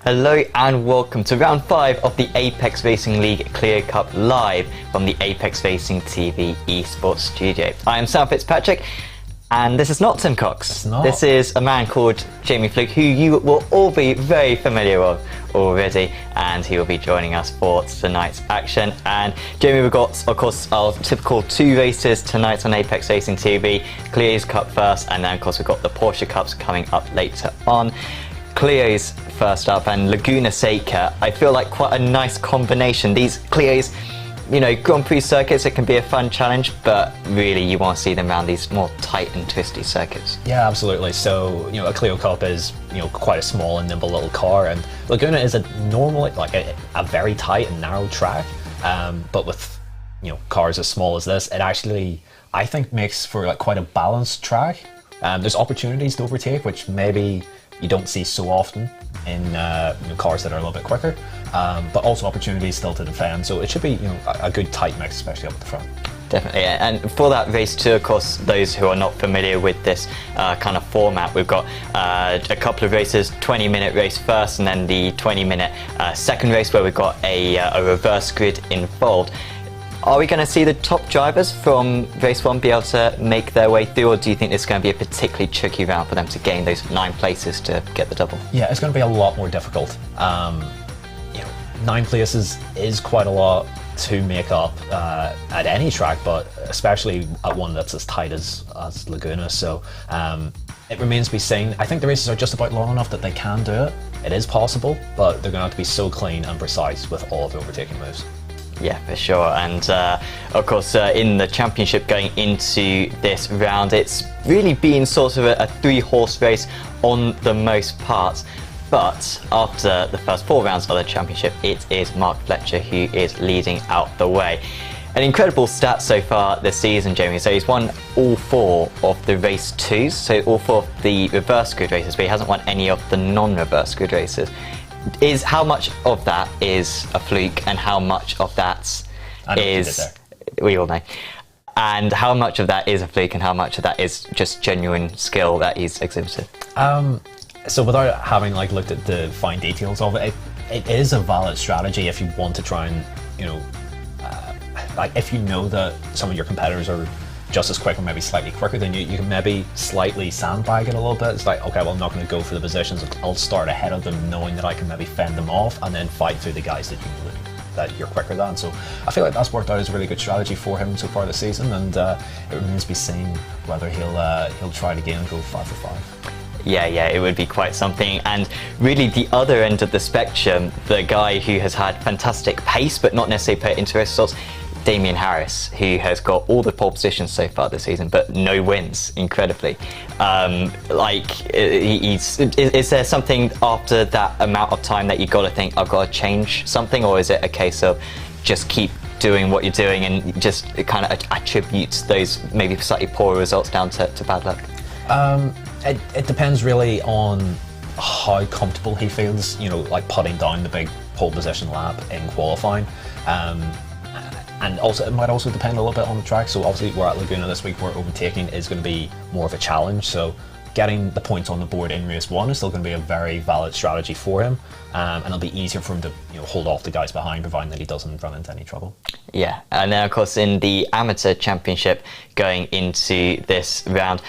Hello and welcome to round 5 of the Apex Racing League Clio Cup live from the Apex Racing TV esports studio. I am Sam Fitzpatrick and this is not Tim Cox. It's not. This is a man called Jamie Fluke who you will all be very familiar with already, and he will be joining us for tonight's action. And Jamie, we've got of course our typical 2 races tonight on Apex Racing TV. Clio's Cup first, and then of course we've got the Porsche Cups coming up later on. Clio's first up, and Laguna Seca, I feel like quite a nice combination. These Clio's, you know, Grand Prix circuits, it can be a fun challenge, but really you want to see them around these more tight and twisty circuits. Yeah, absolutely. So, you know, a Clio Cup is, you know, quite a small and nimble little car, and Laguna is a normal, like a very tight and narrow track, but with, you know, cars as small as this, it actually, I think, makes for like quite a balanced track. There's opportunities to overtake, which maybe you don't see so often in you know, cars that are a little bit quicker, but also opportunities still to defend. So it should be, you know, a good tight mix, especially up at the front. Definitely, and for that race too, of course, those who are not familiar with this kind of format, we've got a couple of races, 20-minute race first, and then the 20-minute second race where we've got a reverse grid involved. Are we going to see the top drivers from race 1 be able to make their way through, or do you think this is going to be a particularly tricky round for them to gain those 9 places to get the double? Yeah, it's going to be a lot more difficult. You know, 9 places is quite a lot to make up at any track, but especially at one that's as tight as Laguna. So it remains to be seen. I think the races are just about long enough that they can do it. It is possible, but they're going to have to be so clean and precise with all of the overtaking moves. Yeah, for sure. And of course, in the championship going into this round, it's really been sort of a 3-horse race on the most parts. But after the first 4 rounds of the championship, it is Mark Fletcher who is leading out the way. An incredible stat so far this season, Jamie. So he's won all 4 of the race 2s, so all 4 of the reverse grid races, but he hasn't won any of the non-reverse grid races. Is how much of that is a fluke, and how much of that is, we all know, and how much of that is a fluke and how much of that is just genuine skill that he's exhibited? So without having like looked at the fine details of it, it is a valid strategy if you want to try and, you know, like if you know that some of your competitors are just as quick or maybe slightly quicker than you can maybe slightly sandbag it a little bit. It's like, okay, well, I'm not going to go for the positions. I'll start ahead of them, knowing that I can maybe fend them off and then fight through the guys that you know that you're quicker than. So I feel like that's worked out as a really good strategy for him so far this season, and it remains to be seen whether he'll try it again and go 5 for 5. Yeah, it would be quite something. And really the other end of the spectrum, the guy who has had fantastic pace but not necessarily put it into results, Damien Harris, who has got all the pole positions so far this season, but no wins, incredibly. Is there something after that amount of time that you've got to think, I've got to change something, or is it a case of just keep doing what you're doing and just kind of attribute those maybe slightly poorer results down to bad luck? It depends really on how comfortable he feels, you know, like putting down the big pole position lap in qualifying. And also, it might also depend a little bit on the track. So obviously we're at Laguna this week, where overtaking is going to be more of a challenge. So getting the points on the board in race 1 is still going to be a very valid strategy for him. And it'll be easier for him to, you know, hold off the guys behind, providing that he doesn't run into any trouble. Yeah, and then of course in the amateur championship going into this round,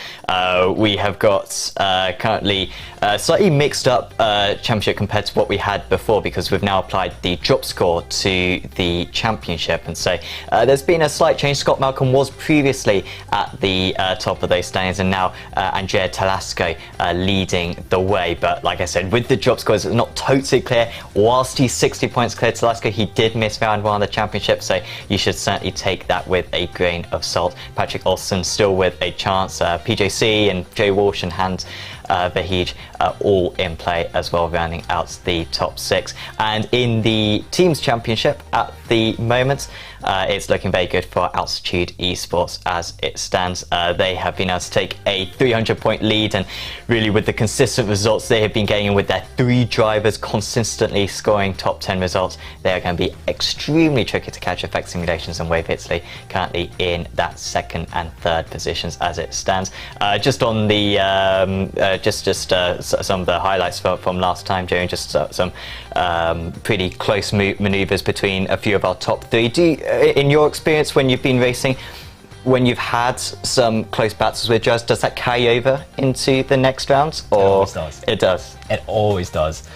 we have got currently slightly mixed up championship compared to what we had before, because we've now applied the drop score to the championship, and so there's been a slight change. Scott Malcolm was previously at the top of those standings, and now Andrea Talasco leading the way. But like I said, with the drop scores, it's not totally clear. Whilst he's 60 points clear to Talasco, he did miss round 1 of the championship, so you should certainly take that with a grain of salt. Patrick Olsen still with a chance. PJC and Jay Walsh and Hans Vahij all in play as well, rounding out the top 6. And in the teams championship at the moment, it's looking very good for Altitude Esports as it stands. They have been able to take a 300-point lead, and really with the consistent results they have been getting, with their 3 drivers consistently scoring top 10 results, they are going to be extremely tricky to catch. Effect Simulations and Wave Italy currently in that 2nd and 3rd positions as it stands. Just on the some of the highlights from last time, Joe, just some pretty close maneuvers between a few of our top three. In your experience when you've been racing, when you've had some close battles with drivers, does that carry over into the next rounds? Or it always does. It does. It always does.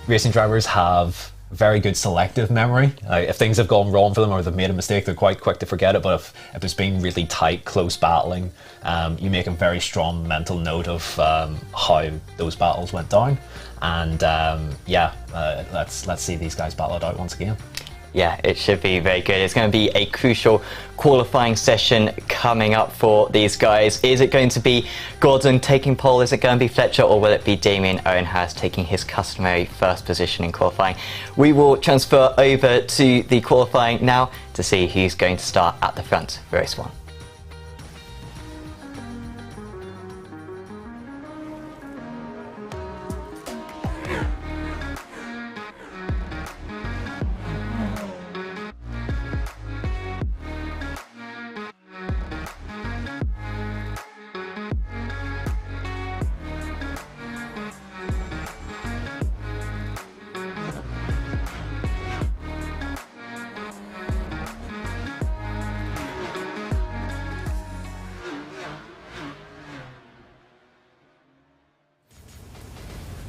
Racing drivers have very good selective memory. If things have gone wrong for them or they've made a mistake, they're quite quick to forget it. But if there's been really tight, close battling, you make a very strong mental note of how those battles went down. And let's see these guys battle it out once again. Yeah, it should be very good. It's going to be a crucial qualifying session coming up for these guys. Is it going to be Gordon taking pole? Is it going to be Fletcher? Or will it be Damien Owen Harris taking his customary first position in qualifying? We will transfer over to the qualifying now to see who's going to start at the front for race 1.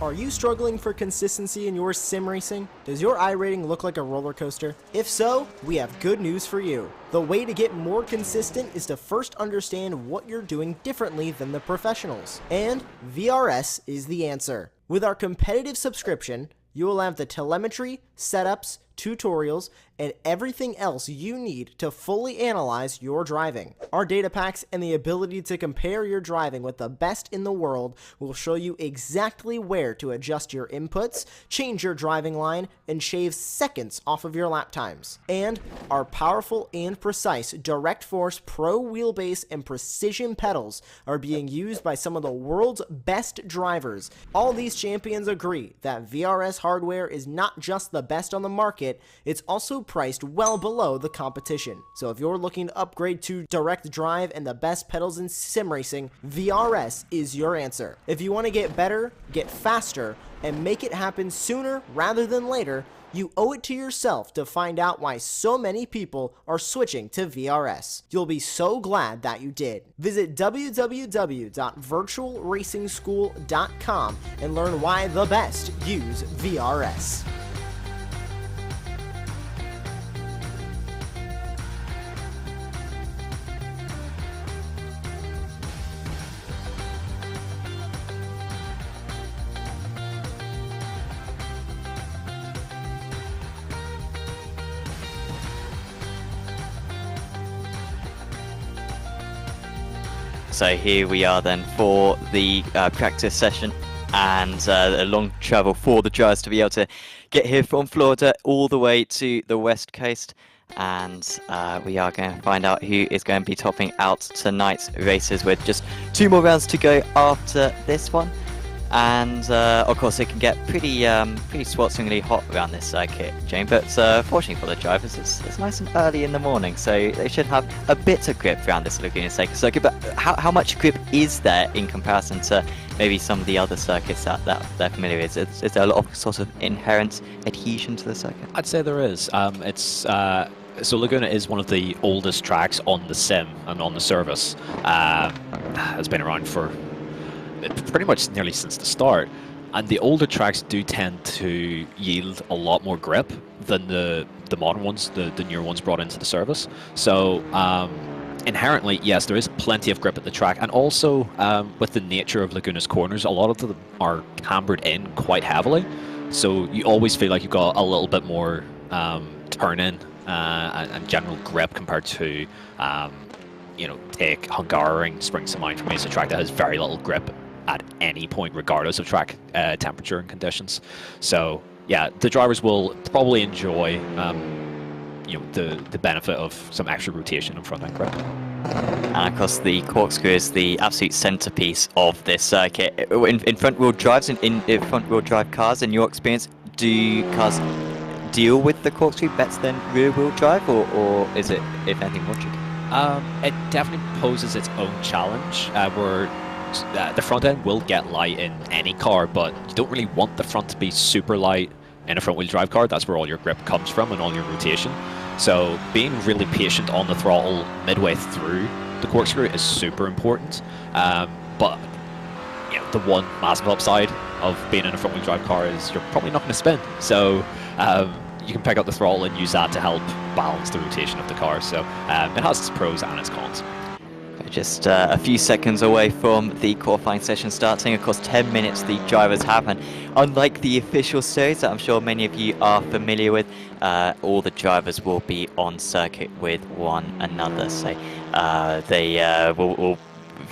Are you struggling for consistency in your sim racing? Does your iRating look like a roller coaster? If so, we have good news for you. The way to get more consistent is to first understand what you're doing differently than the professionals. And VRS is the answer. With our competitive subscription, you will have the telemetry, setups, tutorials, and everything else you need to fully analyze your driving. Our data packs and the ability to compare your driving with the best in the world will show you exactly where to adjust your inputs, change your driving line, and shave seconds off of your lap times. And our powerful and precise Direct Force Pro wheelbase and precision pedals are being used by some of the world's best drivers. All these champions agree that VRS hardware is not just the best on the market, it's also priced well below the competition. So if you're looking to upgrade to direct drive and the best pedals in sim racing, VRS is your answer. If you want to get better, get faster, and make it happen sooner rather than later, you owe it to yourself to find out why so many people are switching to VRS. You'll be so glad that you did. Visit www.virtualracingschool.com and learn why the best use VRS. So here we are then for the practice session, and a long travel for the drivers to be able to get here from Florida all the way to the West Coast. And we are going to find out who is going to be topping out tonight's races with just 2 more rounds to go after this one. And of course it can get pretty swelteringly hot around this circuit, Jane, but fortunately for the drivers it's nice and early in the morning, so they should have a bit of grip around this Laguna Seca circuit. But how much grip is there in comparison to maybe some of the other circuits that they're familiar with? Is there a lot of sort of inherent adhesion to the circuit? I'd say there is. So Laguna is one of the oldest tracks on the sim and on the service. It's been around for pretty much nearly since the start, and the older tracks do tend to yield a lot more grip than the modern ones, the newer ones brought into the service. So inherently, yes, there is plenty of grip at the track, and also with the nature of Laguna's corners, a lot of them are cambered in quite heavily, so you always feel like you've got a little bit more turn-in and general grip compared to take Hungaroring springs to mind for me. It's a track that has very little grip at any point, regardless of track temperature and conditions. So yeah, the drivers will probably enjoy the benefit of some extra rotation and front end grip. And of course the corkscrew is the absolute centerpiece of this circuit. In front wheel drives, in front wheel drive cars, in your experience, do cars deal with the corkscrew better than rear wheel drive, or is it, if anything, more tricky? It definitely poses its own challenge, where the front end will get light in any car, but you don't really want the front to be super light in a front-wheel drive car. That's where all your grip comes from and all your rotation. So being really patient on the throttle midway through the corkscrew is super important. But you know, the one massive upside of being in a front-wheel drive car is you're probably not going to spin. So you can pick up the throttle and use that to help balance the rotation of the car. So it has its pros and its cons. Just a few seconds away from the qualifying session starting. Of course, 10 minutes the drivers have, and unlike the official series that I'm sure many of you are familiar with, all the drivers will be on circuit with one another. So they will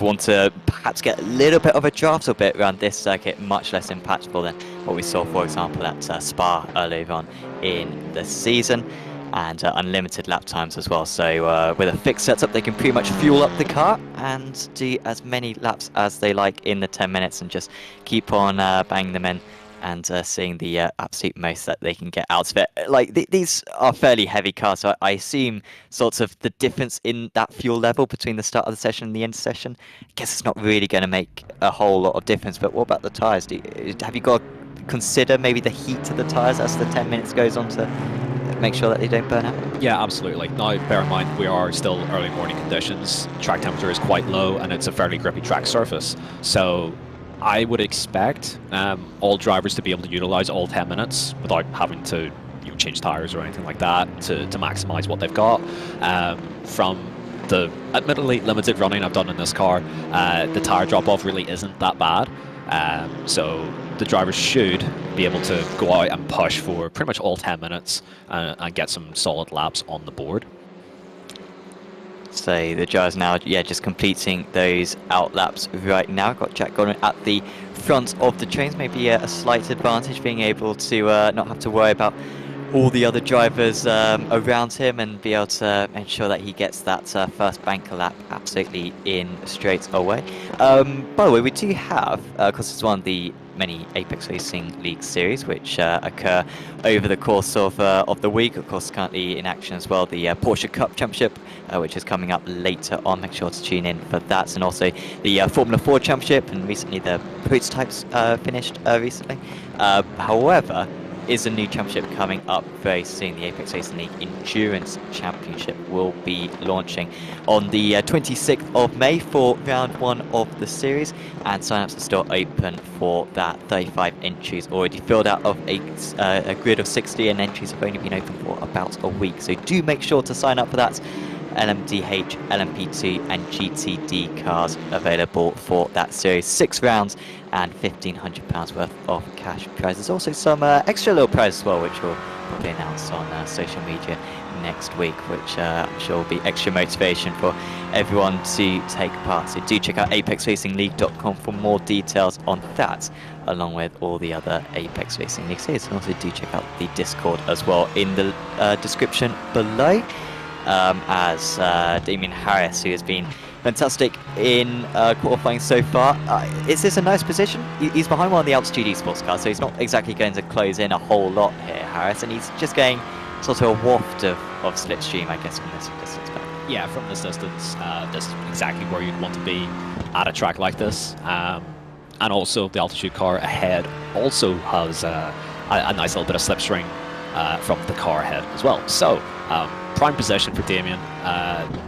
want to perhaps get a little bit of a draft or bit around this circuit, much less impactful than what we saw, for example, at Spa earlier on in the season. And unlimited lap times as well, so with a fixed setup they can pretty much fuel up the car and do as many laps as they like in the 10 minutes and just keep on banging them in and seeing the absolute most that they can get out of it. Like these are fairly heavy cars, so I assume sort of the difference in that fuel level between the start of the session and the end session, I guess it's not really going to make a whole lot of difference. But what about the tyres? Have you got to consider maybe the heat of the tyres as the 10 minutes goes on to make sure that they don't burn out? Yeah, absolutely. Now, bear in mind, we are still early morning conditions. Track temperature is quite low, and it's a fairly grippy track surface. So I would expect all drivers to be able to utilize all 10 minutes without having to change tires or anything like that to maximize what they've got. From the admittedly limited running I've done in this car, the tire drop-off really isn't that bad. So the drivers should be able to go out and push for pretty much all 10 minutes and get some solid laps on the board. So the drivers now, just completing those out laps right now. Got Jack Gordon at the front of the trains, maybe a slight advantage, being able to not have to worry about all the other drivers around him and be able to ensure that he gets that first banker lap absolutely in straight away. By the way, we do have, of course, it's one of the many Apex Racing League series which occur over the course of the week. Of course, currently in action as well, the Porsche Cup Championship, which is coming up later on. Make sure to tune in for that, and also the Formula 4 Championship, and recently the prototypes finished recently. However, is a new championship coming up very soon. The Apex Racing League Endurance Championship will be launching on the 26th of May for round 1 of the series, and sign-ups are still open for that. 35 entries already filled out of a grid of 60, and entries have only been open for about a week, so do make sure to sign up for that. LMDH, LMP2 and GTD cars available for that series. 6 rounds and £1,500 worth of cash prizes. Also some extra little prizes as well, which we'll probably announce on social media next week, which I'm sure will be extra motivation for everyone to take part. So do check out apexracingleague.com for more details on that, along with all the other Apex Racing League series. And also do check out the Discord as well in the description below. As Damien Harris, who has been fantastic in qualifying so far. Is this a nice position? He's behind one of the Altitude Esports cars, so he's not exactly going to close in a whole lot here, Harris, and he's just getting sort of a waft of slipstream, I guess, from this distance back. Yeah, from this distance, this is exactly where you'd want to be at a track like this. And also, the Altitude car ahead also has a nice little bit of slipstream from the car ahead as well. So, prime position for Damien.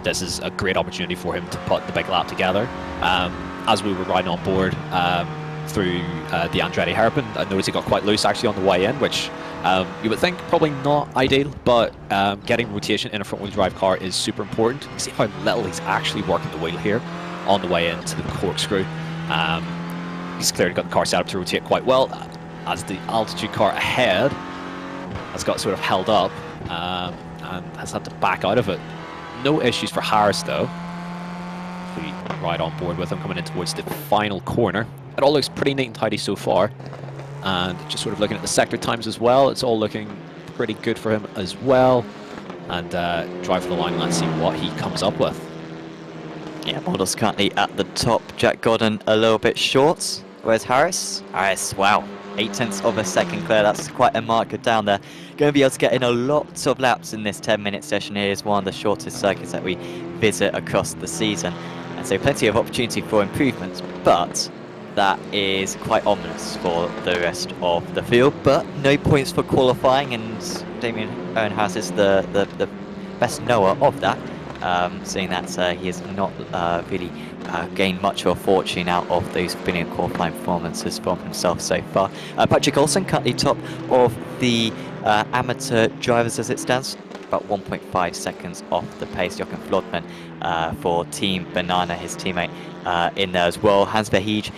This is a great opportunity for him to put the big lap together. As we were riding on board through the Andretti hairpin, I noticed he got quite loose actually on the way in, which you would think probably not ideal, but getting rotation in a front-wheel drive car is super important. You can see how little he's actually working the wheel here on the way into the corkscrew. He's clearly got the car set up to rotate quite well, as the Altitude car ahead has got sort of held up and has had to back out of it. No issues for Harris though. We ride on board with him coming in towards the final corner. It all looks pretty neat and tidy so far, and just sort of looking at the sector times as well, it's all looking pretty good for him as well. And drive for the line, let's see what he comes up with. Yeah, Models currently at the top. Jack Gordon a little bit short. Where's Harris? Harris, wow, 0.8 of a second clear. That's quite a marker down there. Going to be able to get in a lot of laps in this 10-minute session here. Is one of the shortest circuits that we visit across the season. And so plenty of opportunity for improvements. but that is quite ominous for the rest of the field. But no points for qualifying, and Damien Owen Harris is the best knower of that, seeing that he has not really gained much of a fortune out of those brilliant qualifying performances from himself so far. Patrick Olsen currently top of the amateur drivers as it stands, about 1.5 seconds off the pace. Jochen Flodman for Team Banana, his teammate, in there as well. Hans Verheij,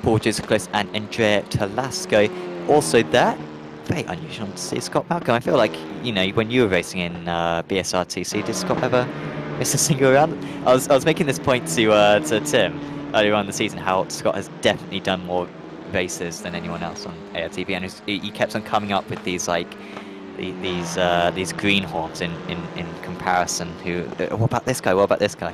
Paul Gisiclis and Andrea Talasco also there. Very unusual to see Scott Malcolm. I feel like, you know, when you were racing in BSRTC, did Scott ever miss a single round? I was making this point to Tim earlier on in the season, how Scott has definitely done more races than anyone else on ARTV, and he kept on coming up with these like these greenhorns in comparison. What about this guy? What about this guy?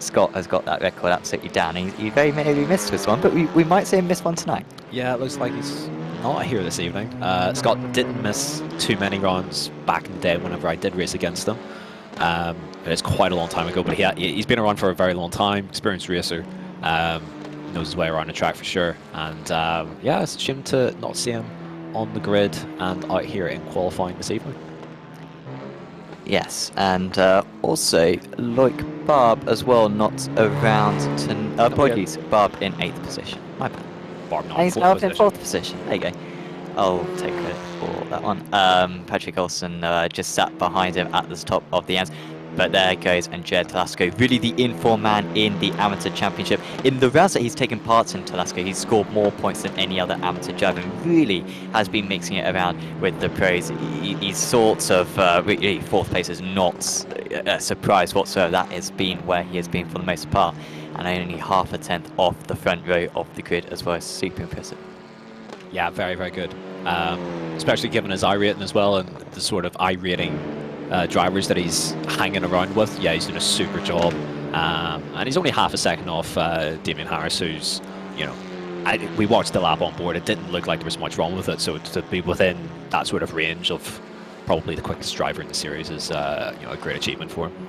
Scott has got that record absolutely down. He very maybe missed this one, but we might see him miss one tonight. Yeah, it looks like he's not here this evening. Scott didn't miss too many rounds back in the day whenever I did race against him. It's quite a long time ago, but he's been around for a very long time, experienced racer, knows his way around the track for sure. And yeah, it's a shame to not see him on the grid and out here in qualifying this evening. Yes, and also Loic Barb as well, not around to apologies, Barb in 8th position. My bad. Barb not He's in now fourth in position. 4th position. There you go. I'll take credit for that one. Patrick Olsen just sat behind him at the top of the ends. But there goes Andrea Talasco, really the inform man in the amateur championship. In the rounds that he's taken part in, Talasco, he's scored more points than any other amateur driver, and really has been mixing it around with the pros. He's sort of, really, 4th place is not a surprise whatsoever. That has been where he has been for the most part, and only half a tenth off the front row of the grid as well. Super impressive. Yeah, very, very good. Especially given his I rating as well, and the sort of I rating drivers that he's hanging around with. Yeah, he's doing a super job. And he's only half a second off Damien Harris, who's, you know, we watched the lap on board. It didn't look like there was much wrong with it. So to be within that sort of range of probably the quickest driver in the series is, you know, a great achievement for him.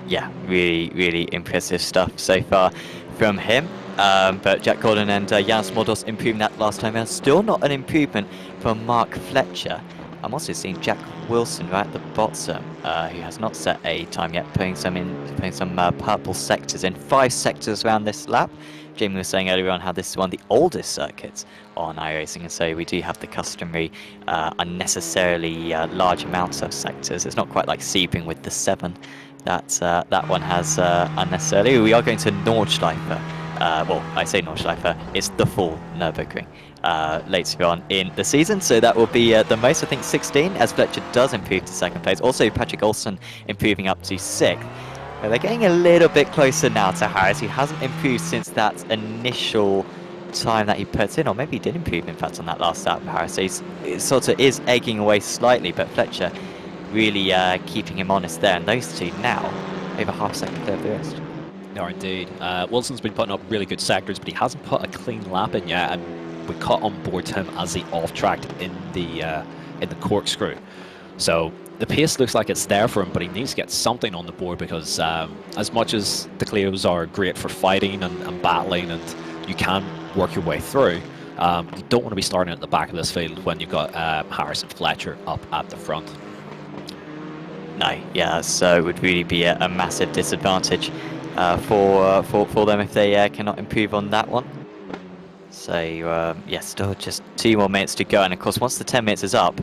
Yeah, really, really impressive stuff so far from him. But Jack Gordon and Janis Modos improving that last time around. Still not an improvement from Mark Fletcher. I'm also seeing Jack Wilson right at the bottom, who has not set a time yet, putting some purple sectors in. 5 sectors around this lap. Jamie was saying earlier on how this is one of the oldest circuits on iRacing, and so we do have the customary unnecessarily large amounts of sectors. It's not quite like Sebring with the 7 that one has unnecessarily. We are going to Nordschleife. Well, I say Nordschleife, it's the full Nürburgring later on in the season, so that will be the most, I think, 16, as Fletcher does improve to 2nd place. Also, Patrick Olsen improving up to 6th. But they're getting a little bit closer now to Harris, who hasn't improved since that initial time that he put in, or maybe he did improve, in fact, on that last lap. Harris he sort of is egging away slightly, but Fletcher really keeping him honest there, and those two now over half a second clear of the rest. No, indeed. Wilson's been putting up really good sectors, but he hasn't put a clean lap in yet, and we caught on board him as he off-tracked in the corkscrew. So the pace looks like it's there for him, but he needs to get something on the board, because as much as the Clios are great for fighting and battling, and you can work your way through, you don't want to be starting at the back of this field when you've got Harris and Fletcher up at the front. No, yeah, so it would really be a massive disadvantage for them if they cannot improve on that one. So yeah, still just 2 more minutes to go, and of course once the 10 minutes is up,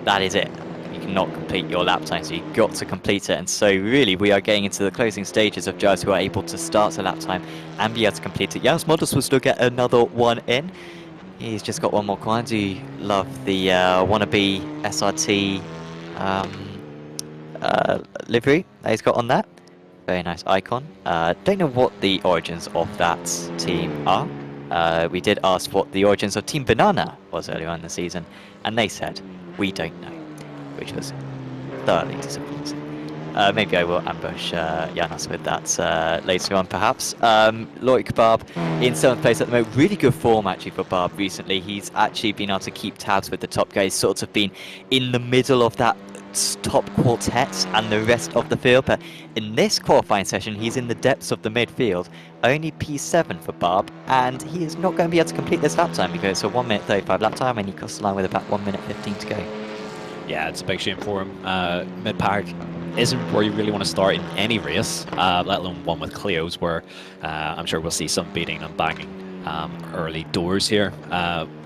that is it. You cannot complete your lap time, so you've got to complete it. And so really we are getting into the closing stages of drivers who are able to start a lap time and be able to complete it. Janis Modos will still get another one in. He's just got one more coin. Do love the wannabe SRT livery that he's got on that. Very nice icon. Don't know what the origins of that team are. We did ask what the origins of Team Banana was earlier on in the season, and they said, we don't know, which was thoroughly disappointing. Maybe I will ambush Janis with that later on, perhaps. Loic Barb in 7th place at the moment. Really good form, actually, for Barb recently. He's actually been able to keep tabs with the top guys, sort of been in the middle of that top quartet and the rest of the field, but in this qualifying session he's in the depths of the midfield, only P7 for Barb, and he is not going to be able to complete this lap time because it's a 1 minute 35 lap time and he crossed the line with about 1 minute 15 to go. Yeah, it's a big shame for him. Mid-pack isn't where you really want to start in any race, let alone one with Clio's, where I'm sure we'll see some beating and banging early doors here.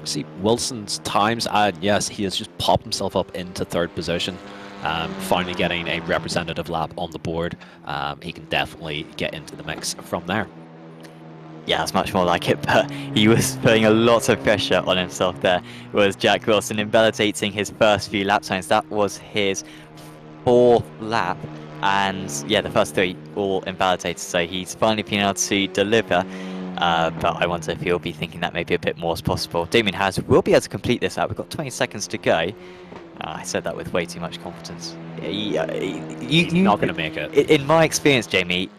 See Wilson's times, yes, he has just popped himself up into 3rd position, finally getting a representative lap on the board. He can definitely get into the mix from there. Yeah, that's much more like it, but he was putting a lot of pressure on himself there, was Jack Wilson, invalidating his first few lap times. That was his 4th lap, and yeah, the first 3 all invalidated, so he's finally been able to deliver, but I wonder if he'll be thinking that maybe a bit more is possible. Damien Harris will be able to complete this lap. We've got 20 seconds to go. I said that with way too much confidence. He's not going to make it. In my experience, Jamie,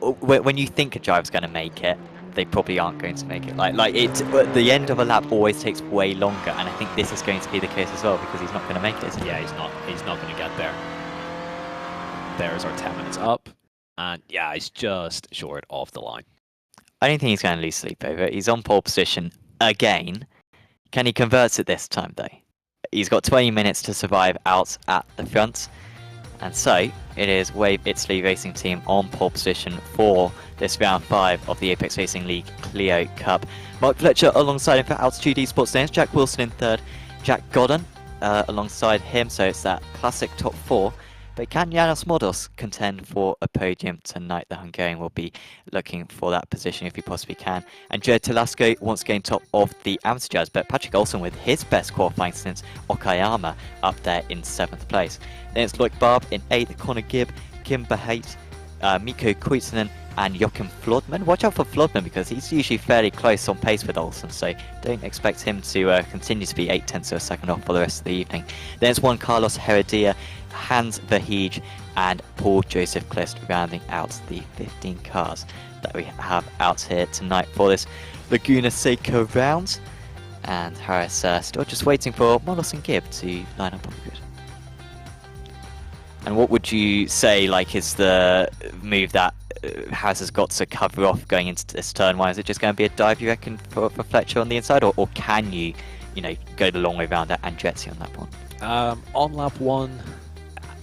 when you think a driver's going to make it, they probably aren't going to make it. The end of a lap always takes way longer, and I think this is going to be the case as well because he's not going to make it. Yeah, he's not going to get there. There's our 10 minutes up, and yeah, he's just short of the line. I don't think he's going to lose sleep over it. He's on pole position again. Can he convert it this time, though? He's got 20 minutes to survive out at the front. And so, it is Wave Italy Racing Team on pole position for this round 5 of the Apex Racing League Clio Cup. Mark Fletcher alongside him for Altitude Esports names. Jack Wilson in 3rd. Jack Godden alongside him, so it's that classic top 4. But can Janos Modos contend for a podium tonight? The Hungarian will be looking for that position if he possibly can. And Jared Telasco wants to gain top of the amateur judge, but Patrick Olsen with his best qualifying since Okayama up there in 7th place. Then it's Loic Barb in 8th, Connor Gibb, Kim Bahait, Mikko Kuitsinen and Joachim Flodman. Watch out for Flodman because he's usually fairly close on pace with Olsen, so don't expect him to continue to be 8/10 of a second off for the rest of the evening. Then it's Juan Carlos Heredia, Hans Verheij and Paul Joseph Clist rounding out the 15 cars that we have out here tonight for this Laguna Seca round. And Harris still just waiting for Molos and Gibb to line up on the grid. And what would you say is the move that Harris has got to cover off going into this turn 1? Is it just going to be a dive, you reckon, for Fletcher on the inside, or can you go the long way round at Andretti on that one? On lap 1,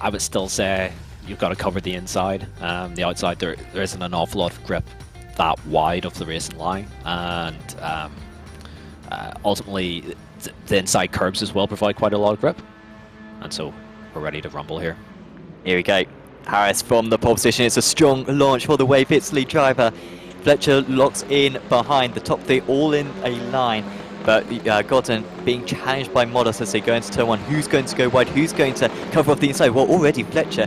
I would still say you've got to cover the inside. The outside, there isn't an awful lot of grip that wide of the racing line, and ultimately the inside curbs as well provide quite a lot of grip, and so we're ready to rumble here. Here we go. Harris from the pole position. It's a strong launch for the Wave Italy driver. Fletcher locks in behind the top 3, all in a line. But Godden being challenged by Modos as they go into turn 1. Who's going to go wide? Who's going to cover off the inside? Well, already Fletcher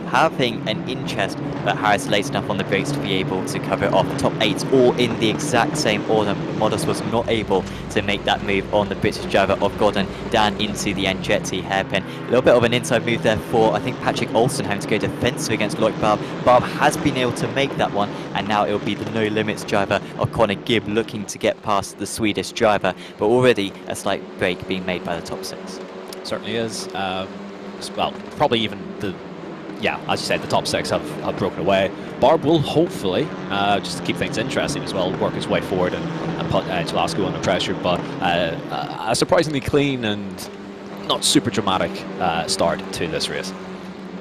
having an in-chest, but Harris late enough on the brakes to be able to cover it off. The top 8 all in the exact same order. Modos was not able to make that move on the British driver of Godden down into the Andretti hairpin. A little bit of an inside move there for, I think, Patrick Olsen having to go defensive against Loic Barb. Barb has been able to make that one, and now it will be the No Limits driver of Connor Gibb looking to get past the Swedish driver, but already a slight break being made by the top 6. Certainly is. Well, probably even as you said, the top 6 have broken away. Barb will hopefully, just to keep things interesting as well, work his way forward and put Telasco under pressure, but a surprisingly clean and not super dramatic start to this race.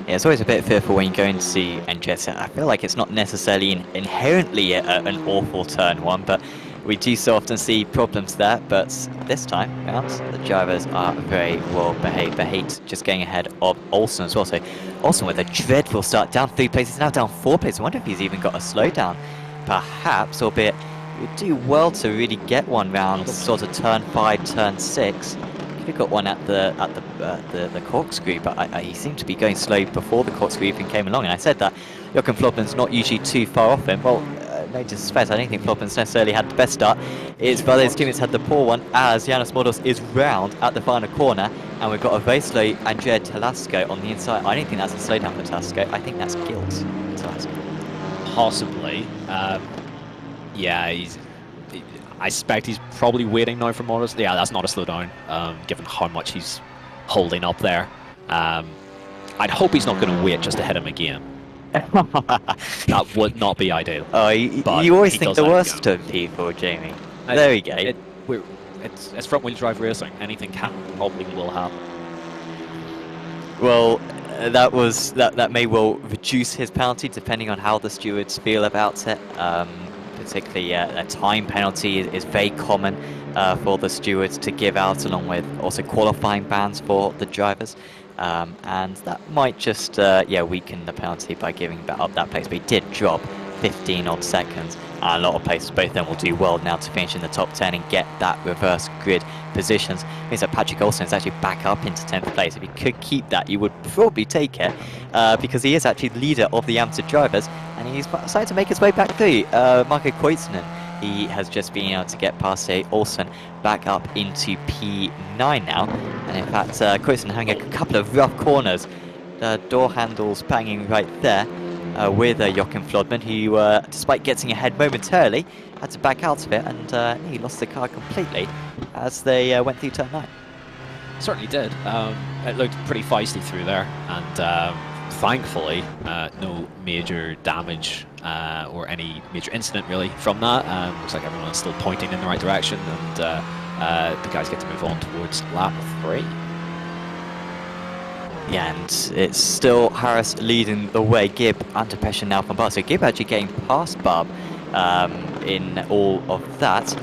Yeah, it's always a bit fearful when you go into Andretti. I feel like it's not necessarily inherently an awful turn 1, but we do so often see problems there. But this time around, the drivers are very well behaved. Bahait just getting ahead of Olsen as well. So Olsen with a dreadful start, down 3 places, now down 4 places. I wonder if he's even got a slowdown, perhaps, albeit he would do well to really get one round sort of turn 5, turn 6. Could have got one at the corkscrew, but he seemed to be going slow before the corkscrew even came along. And I said that Joachim Flodman's not usually too far off him. Well, no disrespect, I don't think Flodman's necessarily had the best start. It's Valdez teammates had the poor one, as Janos Modos is round at the final corner, and we've got a very slow Andrea Telasco on the inside. I don't think that's a slowdown for Telasco. I think that's guilt. Telasco. Possibly. I suspect he's probably waiting now for Modos. Yeah, that's not a slowdown, given how much he's holding up there. I'd hope he's not going to wait just to hit him again. That would not be ideal. Oh, you But always he think does the let it worst go. of people, Jamie. There we go. It's front-wheel drive racing. Anything can probably will happen. Well, that may well reduce his penalty depending on how the stewards feel about it. Particularly, a time penalty is very common for the stewards to give out, along with also qualifying bans for the drivers. And that might just weaken the penalty by giving up that place. But he did drop 15 odd seconds, and a lot of places, both of them will do well now to finish in the top 10 and get that reverse grid positions. It means that Patrick Olsen is actually back up into 10th place. If he could keep that, he would probably take it, because he is actually the leader of the amateur drivers, and he's starting to make his way back through. Marco Koitsinen, he has just been able to get past Olsen back up into P9 now, and in fact Koitsinen having a couple of rough corners, the door handles banging right there, with Joachim Flodman, who, despite getting ahead momentarily, had to back out of it, and he lost the car completely as they went through turn 9. Certainly did. It looked pretty feisty through there, and thankfully, no major damage or any major incident really from that. Looks like everyone is still pointing in the right direction, and the guys get to move on towards lap 3. Yeah, and it's still Harris leading the way. Gibb under pressure now from Barb. So Gibb actually getting past Barb in all of that.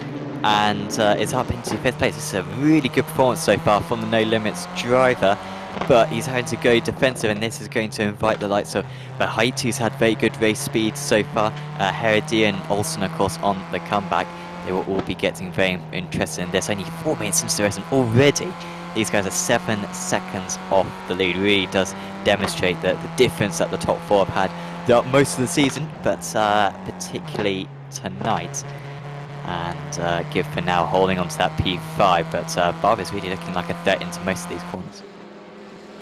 And it's up into 5th place. This is a really good performance so far from the No Limits driver. But he's having to go defensive, and this is going to invite the likes of Bahait, who's had very good race speed so far. Heredi and Olsen, of course, on the comeback. They will all be getting very interested in this. Only 4 minutes into the race, and already these guys are 7 seconds off the lead. Really does demonstrate the difference that the top 4 have had throughout most of the season, but particularly tonight. And Gibb for now holding on to that P5, but Barb is really looking like a threat into most of these corners.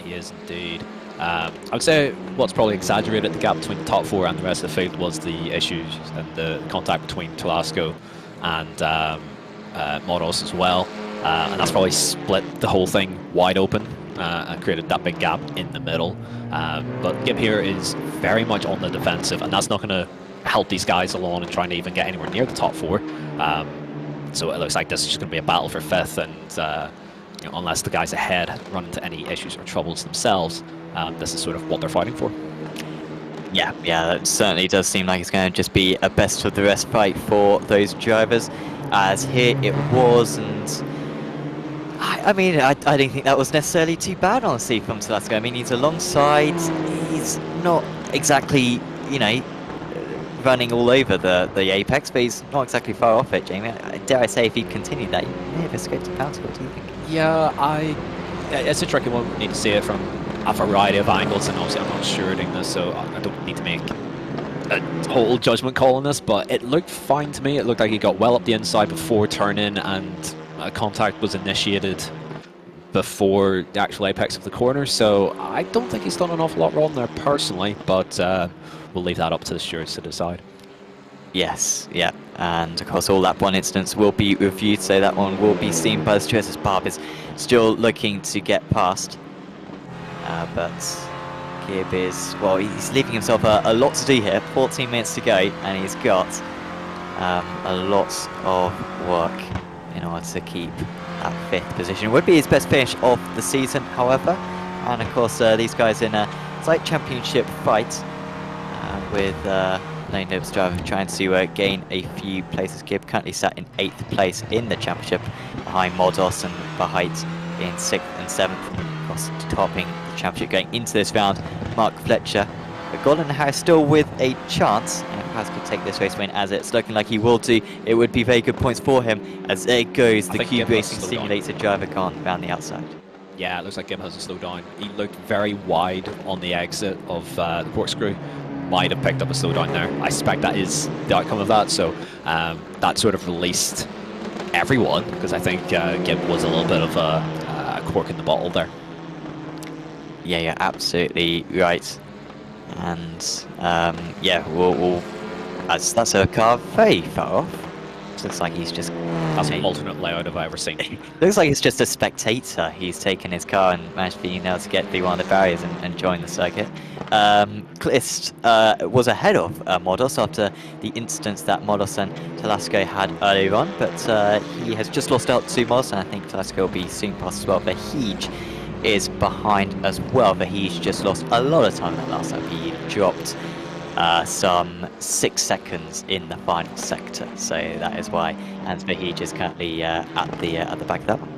He is indeed. I would say what's probably exaggerated the gap between the top 4 and the rest of the field was the issues and the contact between Telasco and Moros as well. And that's probably split the whole thing wide open and created that big gap in the middle. But Gibb here is very much on the defensive, and that's not going to help these guys along and trying to even get anywhere near the top 4. So it looks like this is just going to be a battle for 5th, and unless the guys ahead run into any issues or troubles themselves, this is sort of what they're fighting for. Yeah, that certainly does seem like it's going to just be a best of the rest fight for those drivers, as here it was, and I mean, I don't think that was necessarily too bad, honestly, from Telasco. I mean, he's alongside, he's not exactly, running all over the apex, but he's not exactly far off it, Jamie. Dare I say, if he continued that, he may have escaped a penalty. What do you think? Yeah, it's a tricky one. We need to see it from a variety of angles, and obviously I'm not stewarding this, so I don't need to make a whole judgment call on this, but it looked fine to me. It looked like he got well up the inside before turn-in, and contact was initiated before the actual apex of the corner, so I don't think he's done an awful lot wrong there personally, but we'll leave that up to the stewards to decide. Yes, yeah, and of course all that one instance will be reviewed, so that one will be seen by the stewards, as Barb is still looking to get past. But Gibb is, well, he's leaving himself a lot to do here, 14 minutes to go, and he's got a lot of work in order to keep that 5th position. It would be his best finish of the season, however, and of course these guys in a slight championship fight with Lane Lips driver trying to gain a few places. Gibb currently sat in 8th place in the championship, behind Modos and Bahait in 6th and 7th. Of course, topping the championship going into this round, Mark Fletcher. But Gordon Harris still with a chance, and if Harris could take this race win, as it's looking like he will do, it would be very good points for him, as there goes the Cube Racing Simulator driver gone round the outside. Yeah, it looks like Gibb has to slow down. He looked very wide on the exit of the corkscrew. Might have picked up a slowdown there. I suspect that is the outcome of that, so that sort of released everyone, because I think Gibb was a little bit of a cork in the bottle there. Yeah, you're absolutely right. And yeah, we'll as that's a car very far off. Looks like he's just That's an alternate layout I've ever seen. Looks like it's just a spectator. He's taken his car and managed to, to get through one of the barriers and join the circuit. Clist was ahead of Modos after the incidents that Modos and Telasco had earlier on, but he has just lost out to Modos, and I think Telasco will be soon past as well. Vahij is behind as well. Vahij just lost a lot of time that last time. He dropped some 6 seconds in the final sector, so that is why Hans Vahij is currently at the back of that one.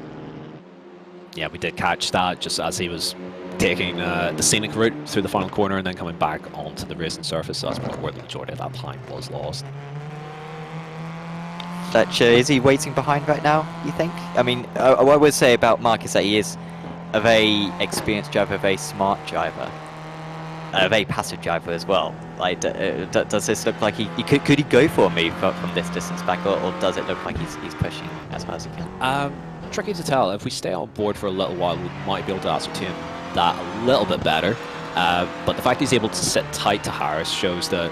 Yeah, we did catch that just as he was taking the scenic route through the final corner and then coming back onto the racing surface. So that's where the majority of that time was lost. Fletcher, is he waiting behind right now, you think? I mean, what I would say about Mark is that he is a very experienced driver, a very smart driver, a very passive driver as well. Like, does this look like could he go for a move from this distance back, or does it look like he's pushing as far as he can? Tricky to tell. If we stay on board for a little while, we might be able to ascertain that a little bit better. But the fact he's able to sit tight to Harris shows that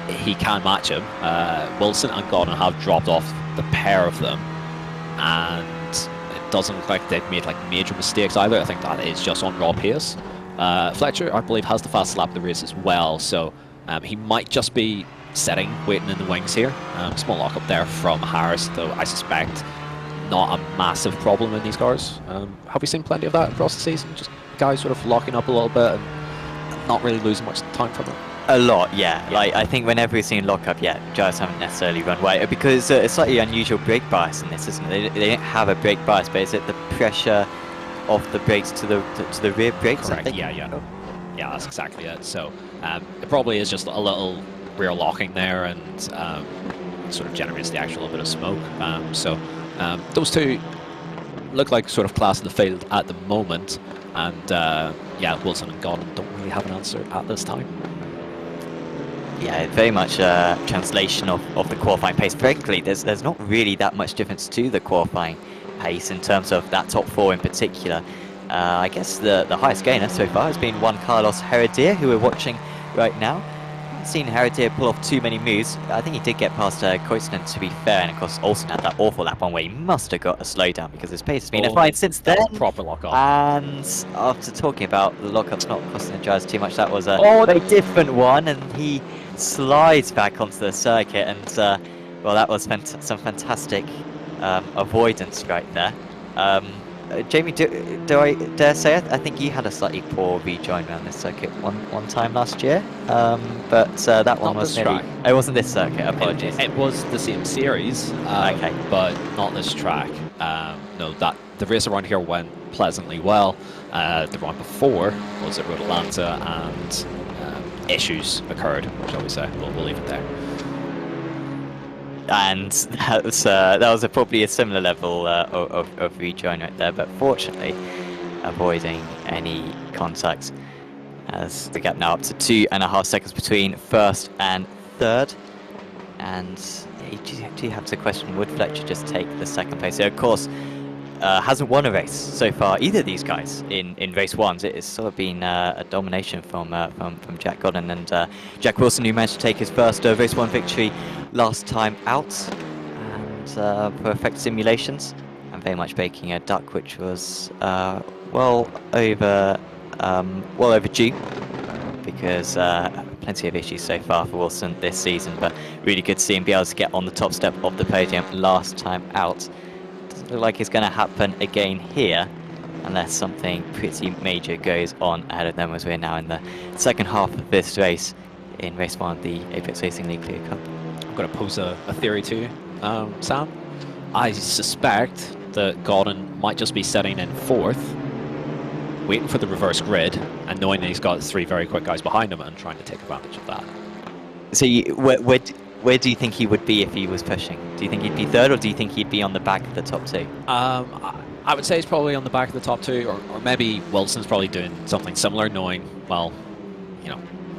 he can match him. Wilson and Gordon have dropped off the pair of them, and it doesn't look like they've made like major mistakes either. I think that is just on raw pace. Fletcher, I believe, has the fastest lap of the race as well, so he might just be sitting, waiting in the wings here. Small lockup there from Harris, though I suspect not a massive problem in these cars. Have we seen plenty of that across the season? Just guys sort of locking up a little bit and not really losing much time from it. A lot, yeah. Like, I think whenever we've seen lockup, drivers haven't necessarily run away, because it's slightly unusual brake bias in this, isn't it? They don't have a brake bias, but is it the pressure of the brakes to the rear brakes? Correct. Yeah, that's exactly it. So it probably is just a little rear locking there, and sort of generates the actual bit of smoke. So those two look like sort of class in the field at the moment, and Wilson and Gordon don't really have an answer at this time. Yeah, very much a translation of the qualifying pace. Frankly, there's not really that much difference to the qualifying pace in terms of that top 4 in particular. I guess the highest gainer so far has been Juan Carlos Heredia, who we're watching right now. Haven't seen Heredia pull off too many moves. I think he did get past Koistinen, to be fair, and of course Olsen had that awful lap one where he must have got a slowdown because his pace has been fine since then. Proper lock-up. And after talking about the lockups not costing the drivers too much, that was a very different one, and he slides back onto the circuit, and that was some fantastic avoidance right there. Jamie, do I dare say it? I think you had a slightly poor rejoin around this circuit one time last year, but that one was nearly... It wasn't this circuit, apologies. It was the same series, okay, but not this track. No, the race around here went pleasantly well. The run before was at Road Atlanta, and issues occurred, shall we say. We'll leave it there. And that was probably a similar level of rejoin right there, but fortunately avoiding any contacts, as the gap now up to 2.5 seconds between first and third. And you have to question, would Fletcher just take the second place? So of course hasn't won a race so far, either of these guys in race ones. It has sort of been a domination from Jack Godden and Jack Wilson, who managed to take his first race 1 victory last time out, and for effect simulations, and very much baking a duck, which was well overdue, because plenty of issues so far for Wilson this season, but really good to see him be able to get on the top step of the podium last time out. Doesn't look like it's going to happen again here, unless something pretty major goes on ahead of them, as we're now in the second half of this race in race 1 of the Apex Racing League Clear Cup. I'm going to pose a theory to you, Sam. I suspect that Gordon might just be sitting in 4th, waiting for the reverse grid, and knowing that he's got 3 very quick guys behind him and trying to take advantage of that. So where do you think he would be if he was pushing? Do you think he'd be 3rd, or do you think he'd be on the back of the top 2? I would say he's probably on the back of the top 2, or maybe Wilson's probably doing something similar, knowing, well,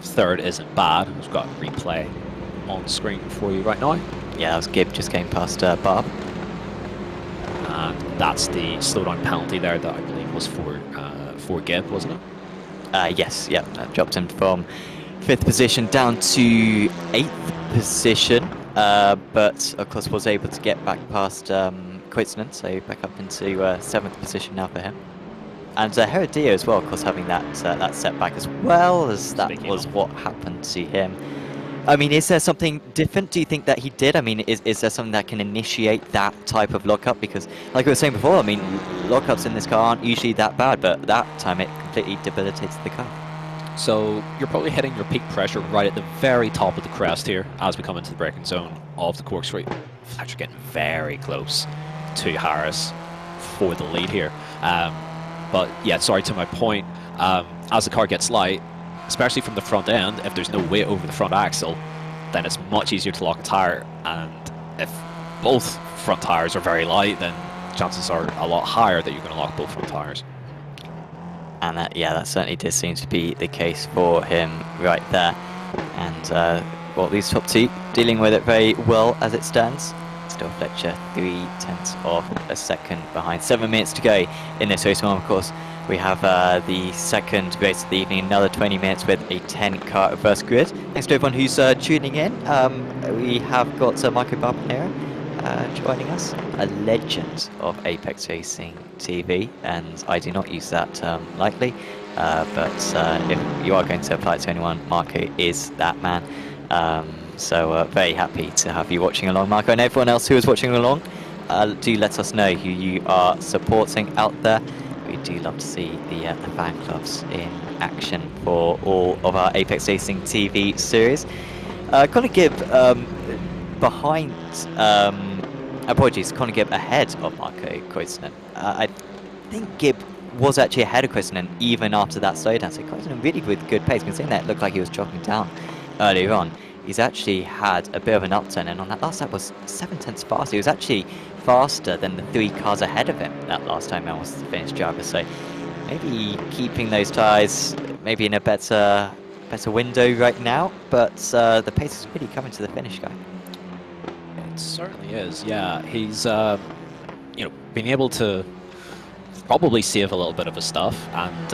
3rd isn't bad. We've got replay on screen for you right now. Yeah, that was Gibb just going past Barb. And that's the slowdown penalty there that I believe was for Gibb, wasn't it? Yes, yeah, that dropped him from 5th position down to 8th position. but of course was able to get back past Koitzinen, so back up into 7th position now for him. And Heredia as well, of course, having that setback as well, as that Speaking was of. what happened to him. I mean, is there something different, do you think, that he did? I mean, is there something that can initiate that type of lockup? Because, like I was saying before, I mean, lockups in this car aren't usually that bad, but that time it completely debilitates the car. So you're probably hitting your peak pressure right at the very top of the crest here as we come into the braking zone of the corkscrew. Fletcher getting very close to Harris for the lead here. But yeah, sorry, to my point, as the car gets light, especially from the front end, if there's no weight over the front axle, then it's much easier to lock a tire. And if both front tires are very light, then chances are a lot higher that you're going to lock both front tires. And yeah, that certainly did seem to be the case for him right there. And well, these top two dealing with it very well as it stands. Still Fletcher 0.3 of a second behind. 7 minutes to go in this race. Well, of course, we have the second race of the evening, another 20 minutes with a 10-car reverse grid. Thanks to everyone who's tuning in. We have got Michael Barbanera joining us, a legend of Apex Racing TV, and I do not use that term lightly, but if you are going to apply it to anyone, Marco is that man. So very happy to have you watching along, Marco, and everyone else who is watching along. Do let us know who you are supporting out there. We do love to see the fan clubs in action for all of our Apex Racing TV series. Conor Gibb behind, apologies, Conor Gibb ahead of Marco Koitzinen. I think Gibb was actually ahead of Koitzinen even after that slowdown, so Koitzinen really with good pace, considering that it looked like he was dropping down earlier on. He's actually had a bit of an upturn, and on that last lap was 7/10 faster. He was actually faster than the 3 cars ahead of him that last time around was the Finnish driver, so maybe keeping those tyres maybe in a better window right now, but the pace is really coming to the Finnish guy. It certainly is, yeah. He's you know, being able to probably save a little bit of his stuff, and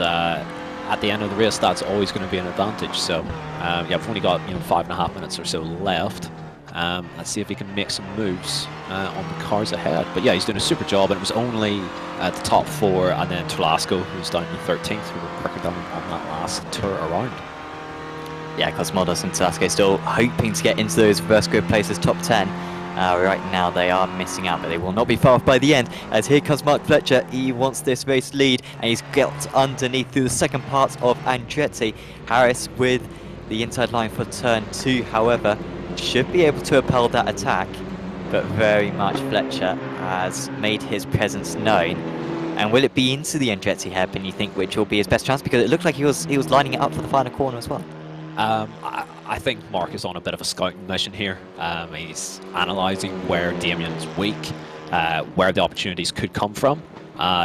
at the end of the race, that's always going to be an advantage. So yeah, we've only got 5.5 minutes or so left. Let's see if he can make some moves on the cars ahead. But yeah, he's doing a super job, and it was only the top 4 and then Terlasco, who's down in 13th, who were quicker down on that last tour around. Yeah, Cosmodos and Terlasco still hoping to get into those reverse grid places, top 10. Right now they are missing out, but they will not be far off by the end, as here comes Mark Fletcher. He wants this race lead, and he's got underneath through the second part of Andretti. Harris with the inside line for turn 2, however, should be able to repel that attack, but very much Fletcher has made his presence known. And will it be into the Andretti hairpin, you think, which will be his best chance? Because it looked like he was lining it up for the final corner as well. I think Mark is on a bit of a scouting mission here. He's analysing where Damien's weak, where the opportunities could come from.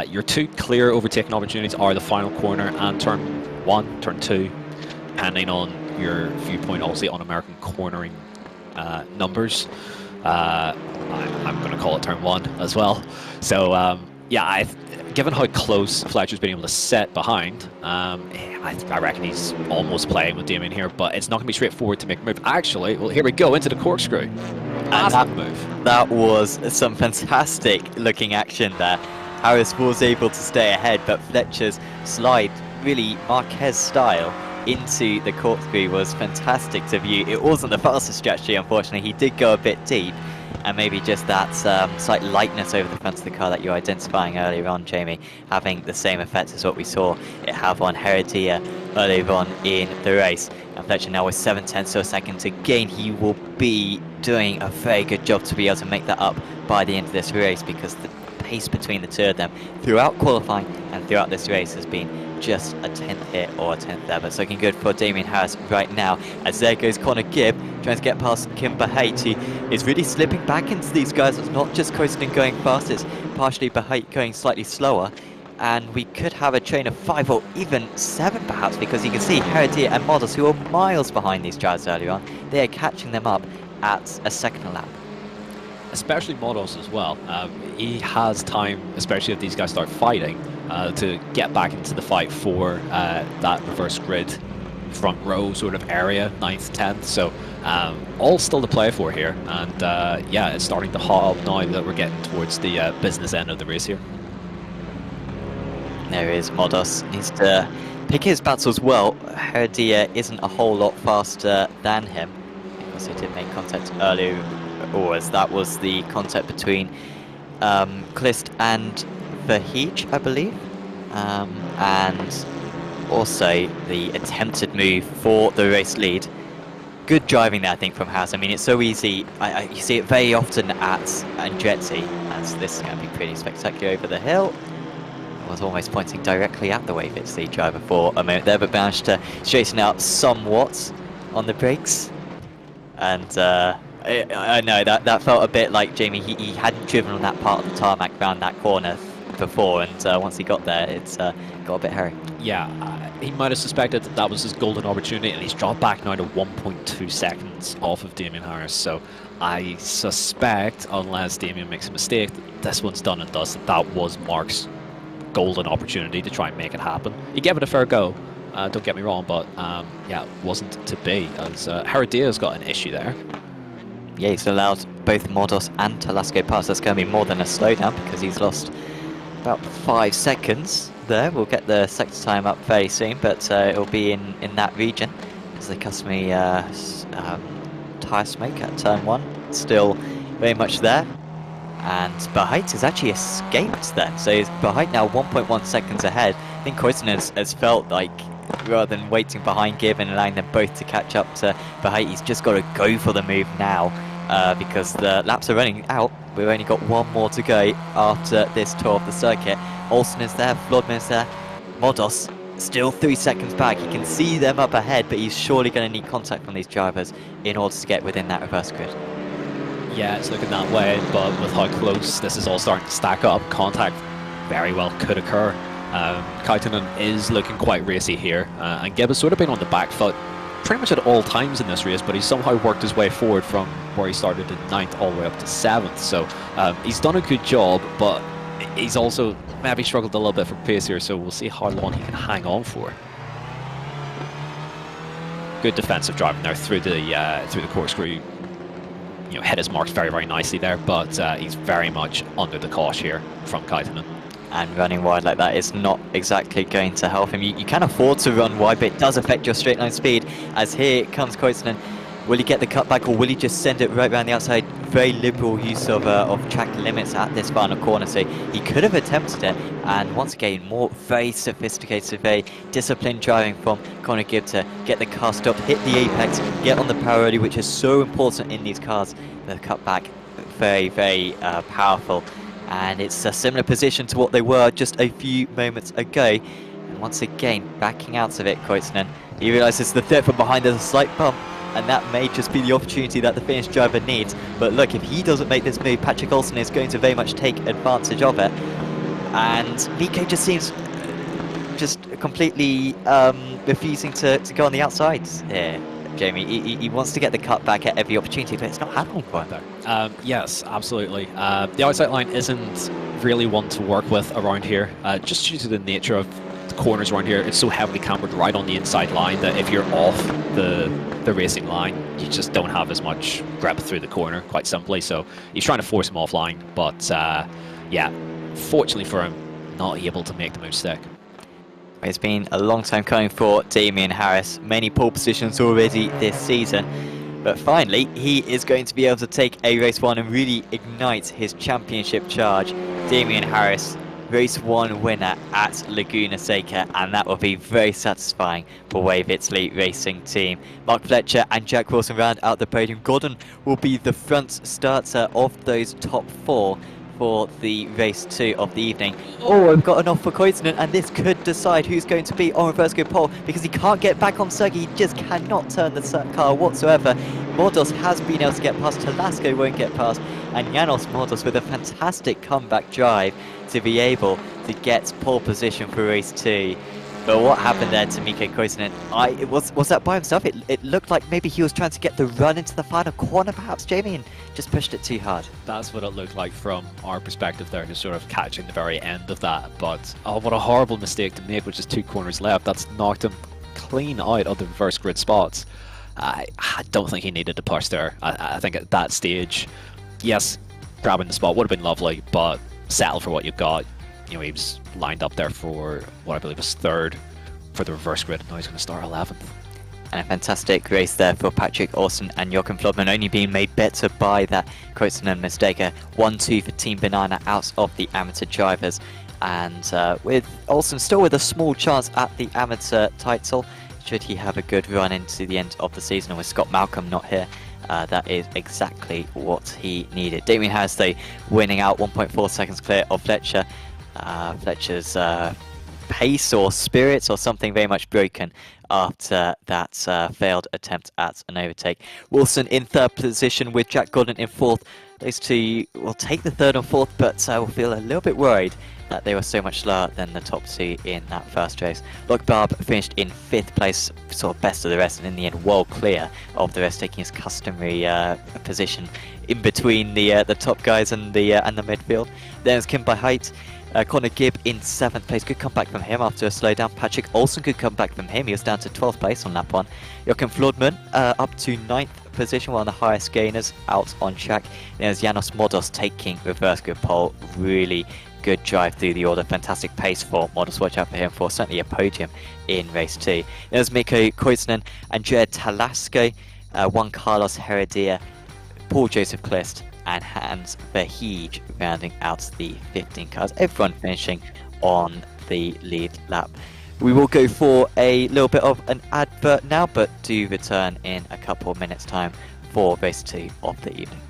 Your 2 clear overtaking opportunities are the final corner and turn 1, turn 2, depending on your viewpoint, obviously, on American cornering numbers. I'm going to call it turn 1 as well. So yeah, given how close Fletcher's been able to set behind, I reckon he's almost playing with Damien here, but it's not going to be straightforward to make a move. Actually, well, here we go, into the corkscrew. And that was some fantastic looking action there. Harris was able to stay ahead, but Fletcher's slide, really Marquez style, into the corkscrew was fantastic to view. It wasn't the fastest strategy, unfortunately. He did go a bit deep, and maybe just that slight lightness over the front of the car that you were identifying earlier on, Jamie, having the same effect as what we saw it have on Heredia earlier on in the race. And Fletcher now with 7/10 of a second to gain. He will be doing a very good job to be able to make that up by the end of this race, because the pace between the 2 of them throughout qualifying and throughout this race has been just a 10th hit or a 10th there. But it's looking good for Damien Harris right now, as there goes Conor Gibb trying to get past Kim Bahait, who is really slipping back into these guys. It's not just Koitzinen going fast, it's partially Bahait going slightly slower, and we could have a train of 5 or even 7 perhaps, because you can see Heredia and Models, who are miles behind these drivers earlier on, they are catching them up at a second a lap. Especially Modos as well. He has time, especially if these guys start fighting, to get back into the fight for that reverse grid front row sort of area, 9th, 10th. So all still to play for here. And yeah, it's starting to hot up now that we're getting towards the business end of the race here. There is Modos. Needs to pick his battles well. Herdia isn't a whole lot faster than him. Because he did make contact earlier, or as that was the contact between Klist and Vahij, I believe. And also the attempted move for the race lead. Good driving there, I think, from Haas. I mean, it's so easy. You see it very often at Andretti, as this is going to be pretty spectacular over the hill. I was almost pointing directly at the Wavex lead driver for a moment there, but managed to straighten out somewhat on the brakes. And I know that felt a bit like Jamie. He hadn't driven on that part of the tarmac around that corner before, and once he got there, it's got a bit hairy. Yeah, he might have suspected that that was his golden opportunity, and he's dropped back now to 1.2 seconds off of Damien Harris. So I suspect, unless Damien makes a mistake, that this one's done and dusted. That was Mark's golden opportunity to try and make it happen. He gave it a fair go, don't get me wrong, but yeah, it wasn't to be, as Heredia's got an issue there. Yeah, he's allowed both Modos and Talasco past. That's going to be more than a slowdown because he's lost about 5 seconds there. We'll get the sector time up very soon, but it'll be in that region. As the customary tyre smoke at turn 1 still very much there. And Bahait has actually escaped then, so Bahait now 1.1 seconds ahead. I think Koivunen has felt like, rather than waiting behind Gibb and allowing them both to catch up to Bahait, he's just got to go for the move now, because the laps are running out. We've only got one more to go after this tour of the circuit. Olsen is there, Flodman is there, Modos still 3 seconds back. He can see them up ahead, but he's surely going to need contact from these drivers in order to get within that reverse grid. Yeah, it's looking that way, but with how close this is all starting to stack up, contact very well could occur. Kaitunen is looking quite racy here, and Gibb has sort of been on the back foot pretty much at all times in this race, but he's somehow worked his way forward from where he started in 9th all the way up to 7th. So he's done a good job, but he's also maybe struggled a little bit for pace here, so we'll see how long he can hang on for. Good defensive driving there through the corkscrew. You know, hit his marks very, very nicely there, but he's very much under the cosh here from Kaitunen. And running wide like that is not exactly going to help him. You can afford to run wide, but it does affect your straight line speed. As here comes Koivunen. Will he get the cutback, or will he just send it right around the outside? Very liberal use of track limits at this final corner, so he could have attempted it. And once again, more very sophisticated, very disciplined driving from Conor Gibb to get the car stopped, hit the apex, get on the power early, which is so important in these cars. The cutback, very, very powerful. And it's a similar position to what they were just a few moments ago. And once again, backing out of it, Koivunen. He realises the third from behind, there's a slight bump, and that may just be the opportunity that the Finnish driver needs. But look, if he doesn't make this move, Patrick Olsen is going to very much take advantage of it. And Nico just seems just completely refusing to go on the outsides here. Jamie, he wants to get the cut back at every opportunity, but it's not happening for him though. Yes, absolutely. The outside line isn't really one to work with around here, just due to the nature of the corners around here. It's so heavily cambered right on the inside line that if you're off the racing line, you just don't have as much grip through the corner, quite simply. So he's trying to force him offline, but yeah, fortunately for him, not able to make the move stick. It's been a long time coming for Damien Harris. Many pole positions already this season. But finally, he is going to be able to take a race 1 and really ignite his championship charge. Damien Harris, race 1 winner at Laguna Seca, and that will be very satisfying for Wave Italy Racing Team. Mark Fletcher and Jack Wilson round out the podium. Gordon will be the front starter of those top 4 for the race 2 of the evening. Oh, I've got an off for Koivunen, and this could decide who's going to be on reverse grid pole, because he can't get back on circuit. He just cannot turn the car whatsoever. Modos has been able to get past, Talasco won't get past, and Janos Modos with a fantastic comeback drive to be able to get pole position for race 2. But what happened there to Mikko Koivunen? Was that by himself? It looked like maybe he was trying to get the run into the final corner, perhaps, Jamie, and just pushed it too hard. That's what it looked like from our perspective there, just sort of catching the very end of that. But oh, what a horrible mistake to make with just 2 corners left. That's knocked him clean out of the reverse grid spots. I don't think he needed to push there. I think at that stage, yes, grabbing the spot would have been lovely, but settle for what you've got. You know, he was lined up there for what I believe was 3rd for the reverse grid. Now he's going to start 11th. And a fantastic race there for Patrick Olsen and Jochen Flodman, only being made better by that Kreutzmann mistake. 1-2 for Team Banana out of the amateur drivers. And with Olsen still with a small chance at the amateur title, should he have a good run into the end of the season. And with Scott Malcolm not here, that is exactly what he needed. Damien Harris, though, winning out 1.4 seconds clear of Fletcher. Fletcher's pace or spirits or something very much broken after that failed attempt at an overtake. Wilson in 3rd position with Jack Gordon in 4th. Those two will take the 3rd and 4th, but will feel a little bit worried that they were so much slower than the top 2 in that first race. Loic Barbe finished in 5th place, sort of best of the rest, and in the end well clear of the rest, taking his customary position in between the top guys and the midfield. Then it's Kim by Height. Connor Gibb in 7th place. Good comeback from him after a slowdown. Patrick Olsen, good comeback from him. He was down to 12th place on lap 1. Jochen Flodman up to 9th position, one of the highest gainers out on track. There's Janos Modos taking reverse grid pole. Really good drive through the order. Fantastic pace for Modos. Watch out for him for certainly a podium in race 2. There's Mikko Koivunen, Andrea Talasco, Juan Carlos Heredia, Paul Joseph Klist, and Hans Verheij rounding out the 15 cars. Everyone finishing on the lead lap. We will go for a little bit of an advert now, but do return in a couple of minutes' time for race 2 of the evening.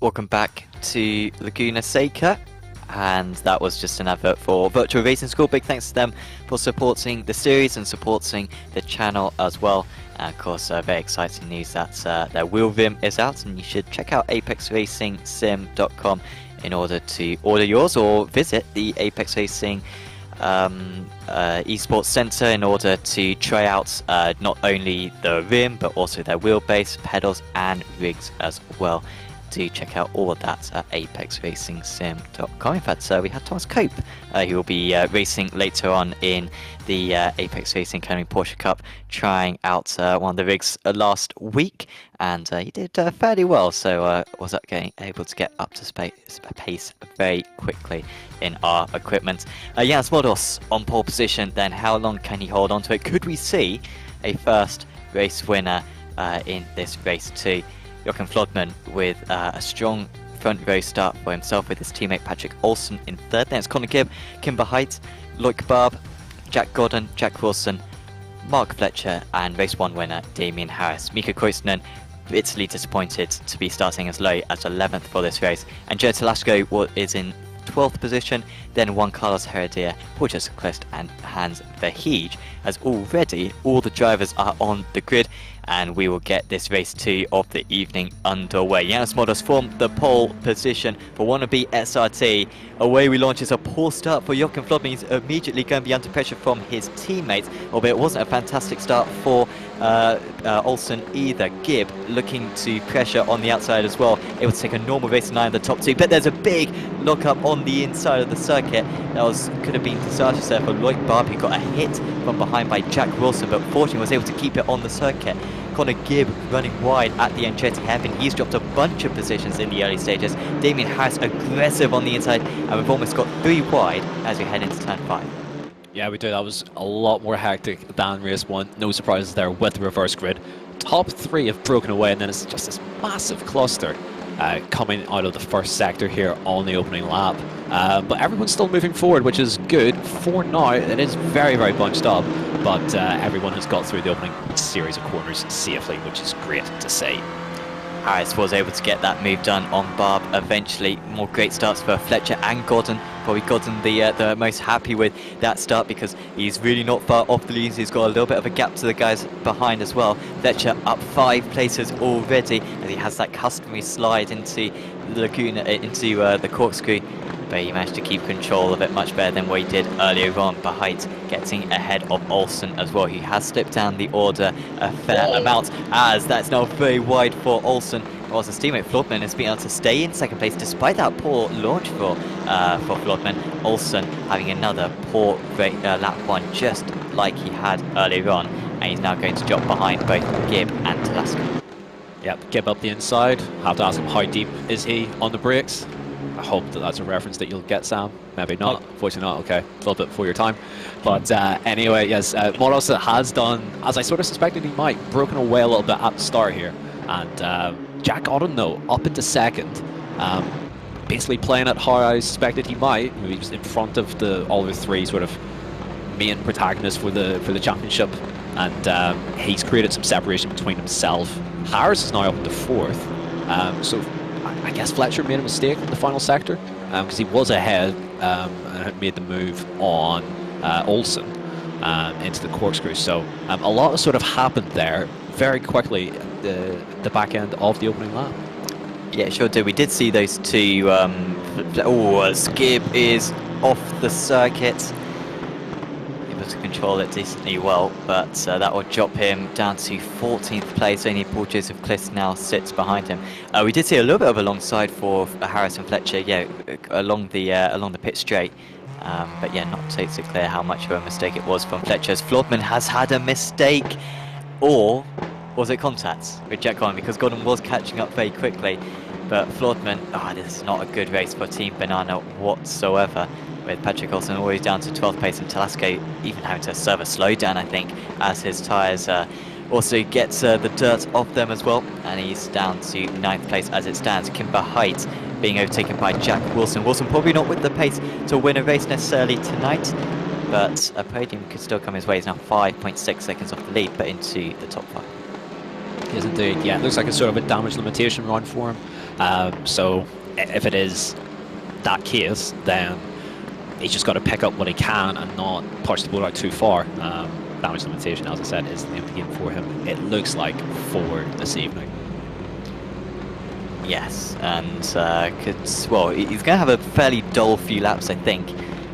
Welcome back to Laguna Seca, and that was just an advert for Virtual Racing School. Big thanks to them for supporting the series and supporting the channel as well. And of course, very exciting news that their wheel rim is out, and you should check out apexracingsim.com in order to order yours, or visit the Apex Racing esports center in order to try out not only the rim but also their wheelbase, pedals and rigs as well. Do check out all of that at apexracingsim.com. In fact, we had Thomas Cope, who will be racing later on in the Apex Racing Academy Porsche Cup, trying out one of the rigs last week, and he did fairly well, so was able to get up to pace very quickly in our equipment. Janos Modos on pole position, then how long can he hold on to it? Could we see a first race winner in this race too? Jochen Flodman with a strong front row start for himself with his teammate Patrick Olsen in 3rd. Then it's Connor Gibb, Kimber Height, Loic Barbe, Jack Gordon, Jack Wilson, Mark Fletcher, and race 1 winner Damien Harris. Mikko Koivunen bitterly disappointed to be starting as low as 11th for this race. And Joe Talasco is in 12th position, then Juan Carlos Heredia, Paul Joseph Klist and Hans Verheij, as already all the drivers are on the grid, and we will get this race 2 of the evening underway. Janos Modos from the pole position for wannabe SRT. Away we launch. It's a poor start for Jochen Flodman. He's immediately going to be under pressure from his teammates, although it wasn't a fantastic start for Olsen either. Gibb looking to pressure on the outside as well. Able to take a normal race 9 of the top 2, but there's a big lock-up on the inside of the circuit. That could have been disastrous there for Loic Barbe, who got a hit from behind by Jack Wilson, but fortunately was able to keep it on the circuit. Connor Gibb running wide at the Andretti hairpin. He's dropped a bunch of positions in the early stages. Damien Harris aggressive on the inside, and we've almost got 3 wide as we head into turn 5. Yeah, we do. That was a lot more hectic than race 1. No surprises there with the reverse grid. Top 3 have broken away, and then it's just this massive cluster coming out of the first sector here on the opening lap. But everyone's still moving forward, which is good. For now, it is very, very bunched up, but everyone has got through the opening series of corners safely, which is great to see. Harris was able to get that move done on Barb eventually. More great starts for Fletcher and Gordon. Probably Gordon the most happy with that start because he's really not far off the leads. He's got a little bit of a gap to the guys behind as well. Fletcher up 5 places already as he has that customary slide into the Laguna, into the corkscrew. But he managed to keep control of it much better than what he did earlier on. Bahait getting ahead of Olsen as well. He has slipped down the order a fair amount as that's now very wide for Olsen. Whilst his teammate Flodman has been able to stay in second place despite that poor launch for Flodman. Olsen having another poor lap 1 just like he had earlier on. And he's now going to drop behind both Gibb and Telasco. Yep, Gibb up the inside. Have to ask him how deep is he on the brakes. I hope that that's a reference that you'll get, Sam. Maybe not. Unfortunately not. Okay, a little bit before your time. But anyway, yes, Moros has done, as I sort of suspected he might, broken away a little bit at the start here. And Jack Otten, though, up into second. Basically playing it how I suspected he might. He was in front of all the 3 sort of main protagonists for the championship. And he's created some separation between himself. Harris is now up into 4th. So I guess Fletcher made a mistake in the final sector because he was ahead and had made the move on Olsen into the corkscrew. So a lot has sort of happened there very quickly at the back end of the opening lap. Yeah, sure did. We did see those 2. Skib is off the circuit. Able to control it decently well, but that will drop him down to 14th place. Only Paul Joseph Cliss now sits behind him. We did see a little bit of alongside for Harris and Fletcher, yeah, along the pit straight. But yeah, not totally clear how much of a mistake it was from Fletcher's. Flodman has had a mistake, or was it contact with Jack Gordon? Because Gordon was catching up very quickly, but Flodman, this is not a good race for Team Banana whatsoever. With Patrick Olsen always down to 12th place and Telasco even having to serve a slowdown, I think, as his tyres also gets the dirt off them as well. And he's down to 9th place as it stands. Kimber Height being overtaken by Jack Wilson. Wilson probably not with the pace to win a race necessarily tonight, but a podium could still come his way. He's now 5.6 seconds off the lead, but into the top 5. Yes, indeed. Yeah, it looks like it's sort of a damage limitation run for him. So if it is that case, then he's just got to pick up what he can and not push the ball out too far. Damage limitation, as I said, is the name of the game for him. It looks like for this evening. Yes, and he's going to have a fairly dull few laps, I think,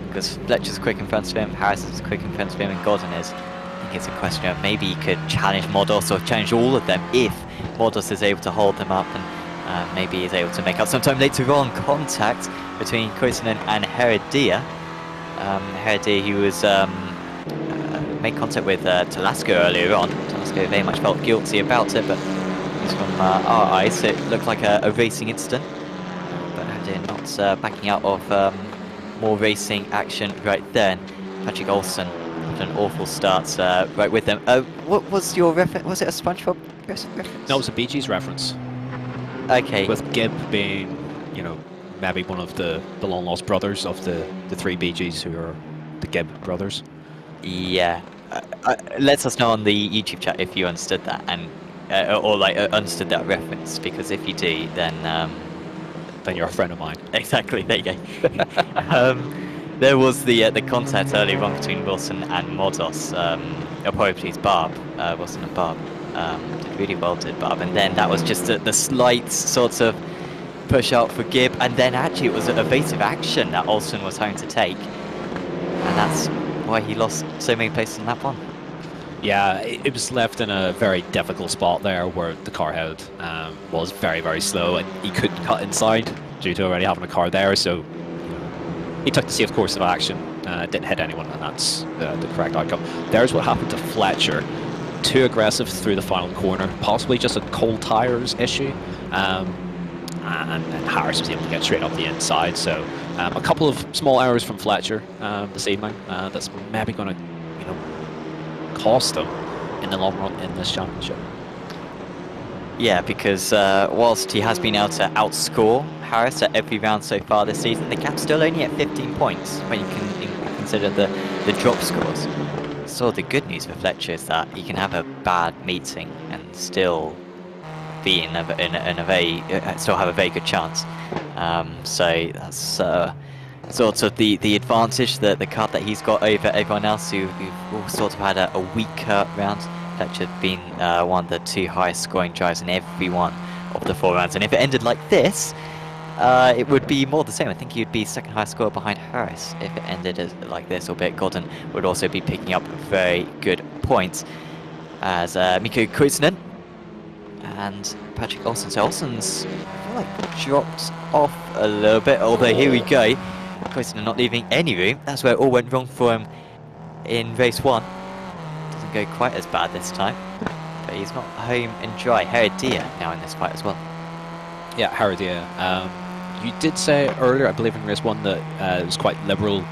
because Fletcher's quick in front of him, Harrison's quick in front of him, and Gordon is. I think it's a question of maybe he could challenge Modos or challenge all of them if Modos is able to hold them up, and maybe he's able to make up sometime later on. Contact between Koisonen and Heredia. Heredia, who was made contact with Telasco earlier on. Telasco very much felt guilty about it, but he's from our eyes, so it looked like a racing incident. But Heredia not backing out of more racing action right then. Patrick Olsen had an awful start right with them. What was your reference? Was it a SpongeBob reference? No, it was a Bee Gees reference. Okay. With Gibb being, maybe one of the long-lost brothers of the 3 Bee Gees who are the Gibb brothers. Yeah. Let us know on the YouTube chat if you understood that, and understood that reference, because if you do, then you're a friend of mine. Exactly, there you go. There was the contact earlier on between Wilson and Modos. Apologies, Barb. Wilson and Barb did really well, did Barb, and then that was just the slight sort of push out for Gibb, and then actually it was an evasive action that Olsen was having to take, and that's why he lost so many places in lap 1. Yeah, it was left in a very difficult spot there where the car head was very, very slow, and he couldn't cut inside due to already having a car there, so he took the safe course of action, didn't hit anyone, and that's the correct outcome. There's what happened to Fletcher. too aggressive through the final corner, possibly just a cold tires issue. And Harris was able to get straight up the inside. So a couple of small errors from Fletcher this evening that's maybe going to, cost him in the long run in this championship. Yeah, because whilst he has been able to outscore Harris at every round so far this season, the gap's still only at 15 points when you can consider the drop scores. So the good news for Fletcher is that he can have a bad meeting and still be in a very still have a very good chance. So that's sort of the advantage, the card that he's got over everyone else who've all sort of had a weaker round. Fletcher being one of the 2 highest scoring drives in every one of the 4 rounds, and if it ended like this, it would be more the same. I think he would be second highest scorer behind Harris if it ended like this, albeit Gordon would also be picking up very good points as Mikko Koivunen and Patrick Olsen. So Olsen's dropped off a little bit, although here we go. Koivunen not leaving any room. That's where it all went wrong for him in race 1. Doesn't go quite as bad this time, but he's not home and dry. Heredia now in this fight as well. Yeah, Heredia. You did say earlier, I believe in race 1, that it was quite liberal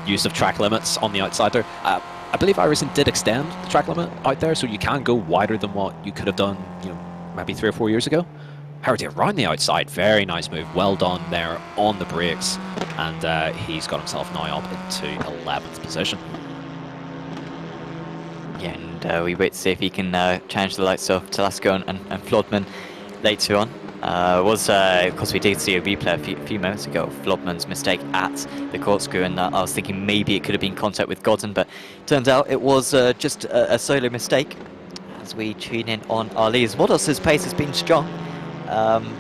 use of track limits on the outside there. I believe iRacing did extend the track limit out there, so you can go wider than what you could have done, maybe 3 or 4 years ago. Heredia around the outside, very nice move, well done there on the brakes, and he's got himself now up into 11th position. Yeah, and we wait to see if he can challenge the likes of Telasco and Flodman later on. Of course, we did see a replay a few moments ago of Flodman's mistake at the corkscrew, and I was thinking maybe it could have been contact with Gordon, but turns out it was just a solo mistake. As we tune in on our leaders, Modos's pace has been strong,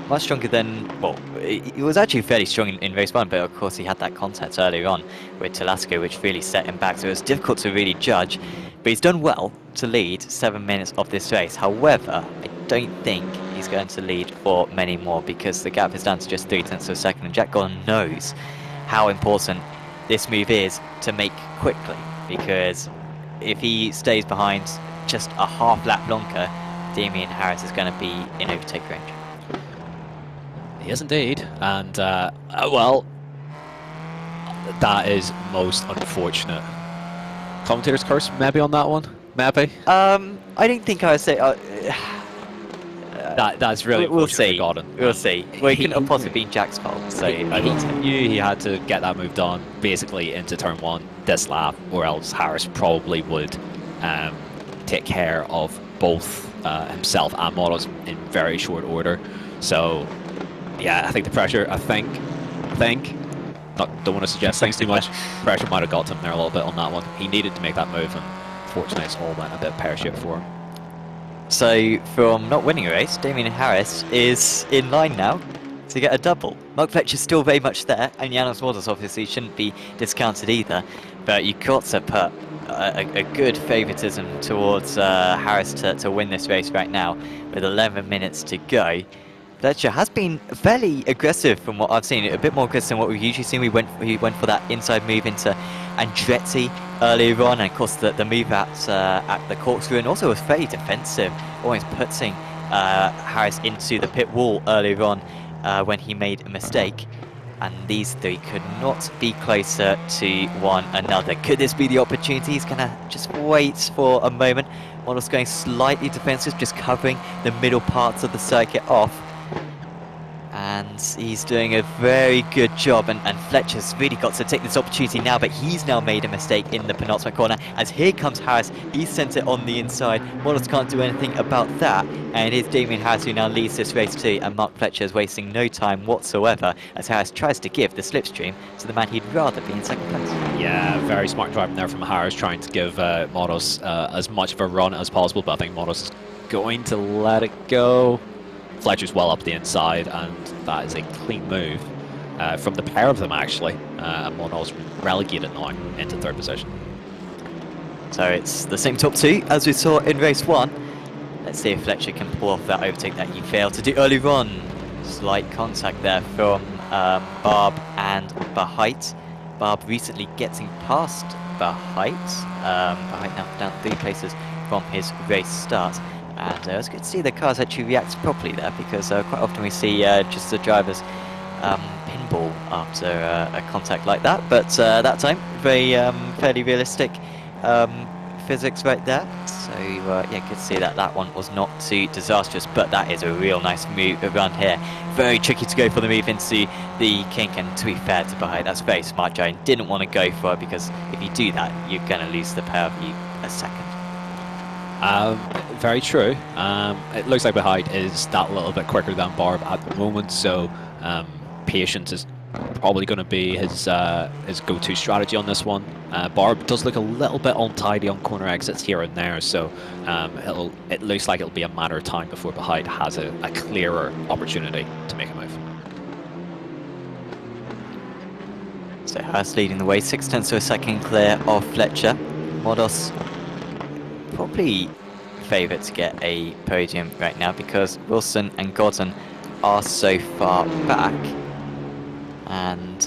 much stronger than, well, he was actually fairly strong in race 1, but of course he had that contact earlier on with Telasco, which really set him back, so it was difficult to really judge. But he's done well to lead 7 minutes of this race. However, I don't think he's going to lead for many more, because the gap is down to just 0.3 of a second, and Jack Gordon knows how important this move is to make quickly, because if he stays behind just a half lap longer, Damien Harris is going to be in overtake range. He is indeed, and well, that is most unfortunate. Commentator's curse maybe on that one, maybe. I don't think I would say. That's really we'll see. Gordon. We'll see. Well, it couldn't have possibly been Jack's fault, so he knew he had to get that move done basically into turn 1 this lap, or else Harris probably would take care of both himself and Modos in very short order. So yeah, I think the pressure, don't want to suggest things too much, pressure might have got to him there a little bit on that one. He needed to make that move, and fortunately it's all went a bit pear-shaped for him. So from not winning a race, Damien Harris is in line now to get a double. Mark Fletcher's still very much there, and Janos Modos obviously shouldn't be discounted either, but you've got to put a good favouritism towards Harris to win this race right now with 11 minutes to go. Fletcher has been fairly aggressive from what I've seen, a bit more aggressive than what we've usually seen. He went for that inside move into Andretti earlier on, and of course the move at the corkscrew, and also was fairly defensive, almost putting Harris into the pit wall earlier on when he made a mistake. And these three could not be closer to one another. Could this be the opportunity? He's going to just wait for a moment. Modos going slightly defensive, just covering the middle parts of the circuit off. And he's doing a very good job, and Fletcher's really got to take this opportunity now, but he's now made a mistake in the penultimate corner, as here comes Harris. He's sent it on the inside. Modos can't do anything about that, and it is Damien Harris who now leads this race too, and Mark Fletcher is wasting no time whatsoever as Harris tries to give the slipstream to the man he'd rather be in second place. Yeah, very smart driving there from Harris, trying to give Modos as much of a run as possible, but I think Modos is going to let it go. Fletcher's well up the inside, and that is a clean move from the pair of them actually. And Modos relegated now into third position. So it's the same top two as we saw in race 1. Let's see if Fletcher can pull off that overtake that he failed to do earlier on. Slight contact there from Barb and Bahait. Barb recently getting past Bahait. Bahait now down 3 places from his race start. And it's good to see the cars actually react properly there, because quite often we see just the drivers pinball after a contact like that. But that time, very fairly realistic physics right there. So yeah, good to see that that one was not too disastrous, but that is a real nice move around here. Very tricky to go for the move into the kink, and to be fair to Bahai, that's very smart. Giant didn't want to go for it, because if you do that, you're going to lose the pair of you a second. Very true. It looks like Bahai is that little bit quicker than Barb at the moment, so patience is probably going to be his go-to strategy on this one. Barb does look a little bit untidy on corner exits here and there, so it looks like it'll be a matter of time before Bahai has a clearer opportunity to make a move. So Haas leading the way, 6/10 of a second clear of Fletcher. Modos probably favourite to get a podium right now, because Wilson and Gordon are so far back. And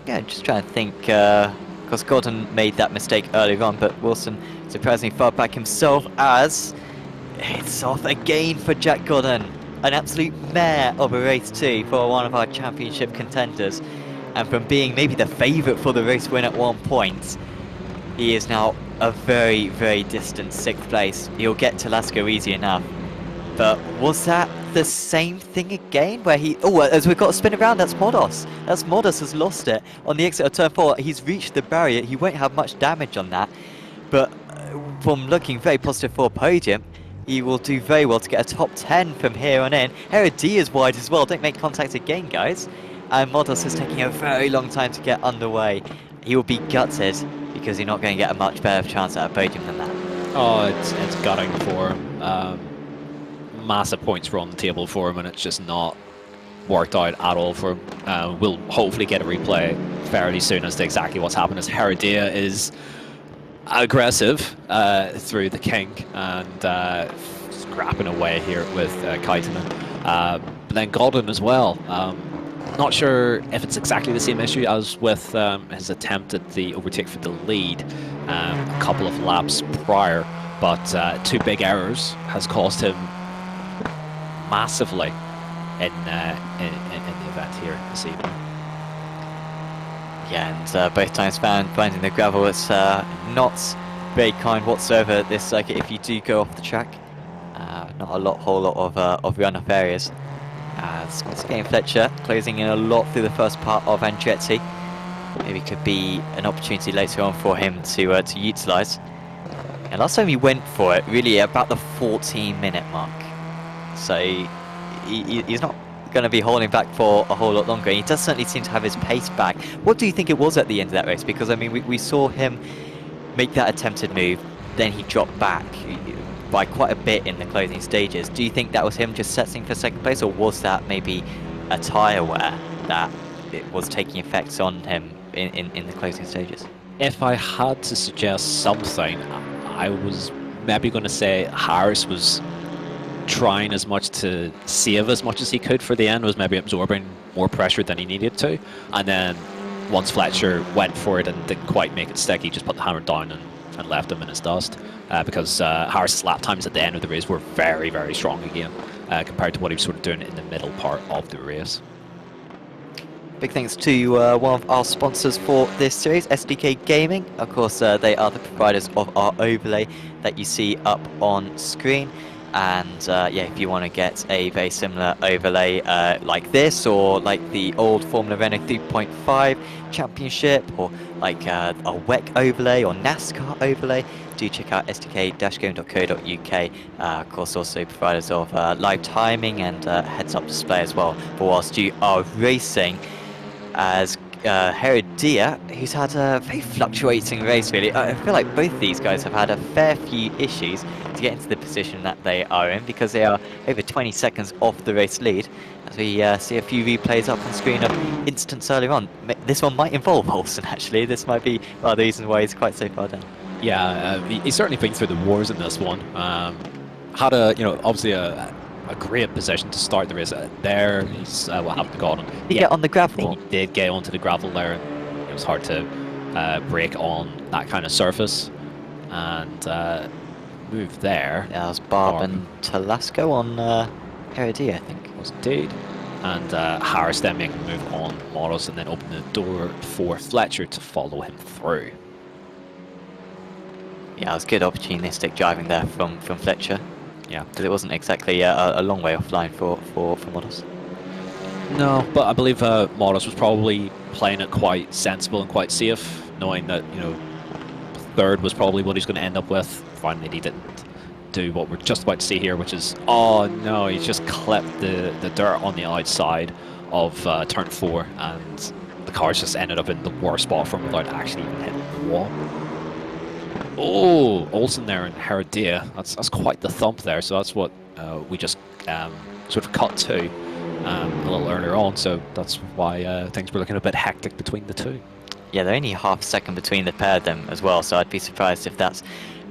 yeah, just trying to think, because Gordon made that mistake earlier on, but Wilson surprisingly far back himself, as it's off again for Jack Gordon. An absolute mare of a race too for one of our championship contenders. And from being maybe the favourite for the race win at one point, he is now a very, very distant 6th place. He'll get to Lasco easy enough. But was that the same thing again, where he... Oh, as we've got to spin around, that's Modos. That's Modos has lost it on the exit of turn 4. He's reached the barrier. He won't have much damage on that. But from looking very positive for a podium, he will do very well to get a top 10 from here on in. Heredia is wide as well. Don't make contact again, guys. And Modos is taking a very long time to get underway. He will be gutted, because you're not going to get a much better chance at a podium than that. Oh, it's gutting for him. Massive points were on the table for him, and it's just not worked out at all for him. We'll hopefully get a replay fairly soon as to exactly what's happened, as Heredia is aggressive through the kink and scrapping away here with Kaitanen. But then Gordon as well. Not sure if it's exactly the same issue as with his attempt at the overtake for the lead a couple of laps prior, but 2 big errors has cost him massively in the event here this evening. Yeah, and both times finding the gravel, it's not very kind whatsoever this circuit if you do go off the track. Not a whole lot of run-off areas. It's getting Fletcher closing in a lot through the first part of Andretti. Maybe could be an opportunity later on for him to utilise. And last time he went for it, really about the 14-minute mark. So he's not going to be holding back for a whole lot longer. He does certainly seem to have his pace back. What do you think it was at the end of that race? Because I mean, we saw him make that attempted move, then he dropped back by quite a bit in the closing stages. Do you think that was him just settling for 2nd place, or was that maybe a tyre wear that it was taking effects on him in the closing stages? If I had to suggest something, I was maybe going to say Harris was trying as much to save as much as he could for the end, was maybe absorbing more pressure than he needed to, and then once Fletcher went for it and didn't quite make it stick, he just put the hammer down and left him in his dust, because Harris's lap times at the end of the race were very, very strong again, compared to what he was sort of doing in the middle part of the race. Big thanks to one of our sponsors for this series, SDK Gaming. Of course, they are the providers of our overlay that you see up on screen. And yeah, if you want to get a very similar overlay like this, or like the old Formula Renault 3.5 Championship, or like a WEC overlay or NASCAR overlay, do check out sdk-game.co.uk. Of course, also providers of live timing and heads-up display as well, for whilst you are racing. As Heredia, who's had a very fluctuating race really. I feel like both these guys have had a fair few issues to get into the position that they are in, because they are over 20 seconds off the race lead. As we see a few replays up on screen of instance earlier on. This one might involve Olsen actually. This might be one of the reasons why he's quite so far down. Yeah, he's certainly been through the wars in this one. Had a, obviously a great position to start the race. There, he's what happened to Gordon. Did he get on the gravel? He did get onto the gravel there, and it was hard to brake on that kind of surface. And move there. Yeah, that was Barb and Talasco on Heredia, I think. Was indeed. And Harris then making a move on Moros and then open the door for Fletcher to follow him through. Yeah, it was good opportunistic driving there from Fletcher. Yeah. Because it wasn't exactly a long way offline for Moros. No, but I believe Moros was probably playing it quite sensible and quite safe, knowing that, you know, third was probably what he's going to end up with. Finally, he didn't do what we're just about to see here, which is, oh no, he's just clipped the dirt on the outside of turn 4, and the car's just ended up in the worst spot from without actually even hitting the wall. Oh, Olsen there in Heredia. That's quite the thump there, so that's what we just sort of cut to a little earlier on, so that's why things were looking a bit hectic between the two. Yeah, they're only half a second between the pair of them as well, so I'd be surprised if that's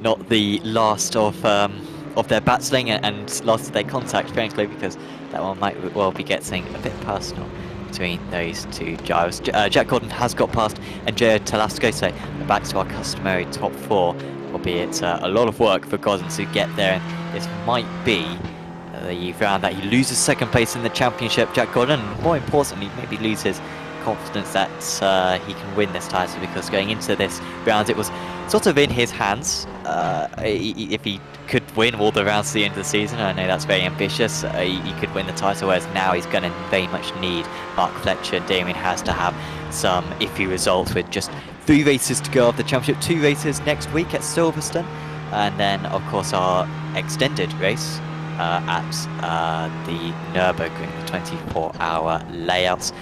not the last of their battling and last of their contact, frankly, because that one might well be getting a bit personal between those two drivers. Jack Gordon has got past Andrea Talasco, so we're back to our customary top 4, albeit a lot of work for Gordon to get there, and this might be the round that he loses second place in the championship, Jack Gordon, and more importantly, maybe loses confidence that he can win this title, because going into this round it was sort of in his hands. If he could win all the rounds to the end of the season, I know that's very ambitious, he could win the title, whereas now he's going to very much need Mark Fletcher. Damien has to have some iffy results with just 3 races to go of the championship, 2 races next week at Silverstone, and then of course our extended race at the Nürburgring, the 24-hour layouts,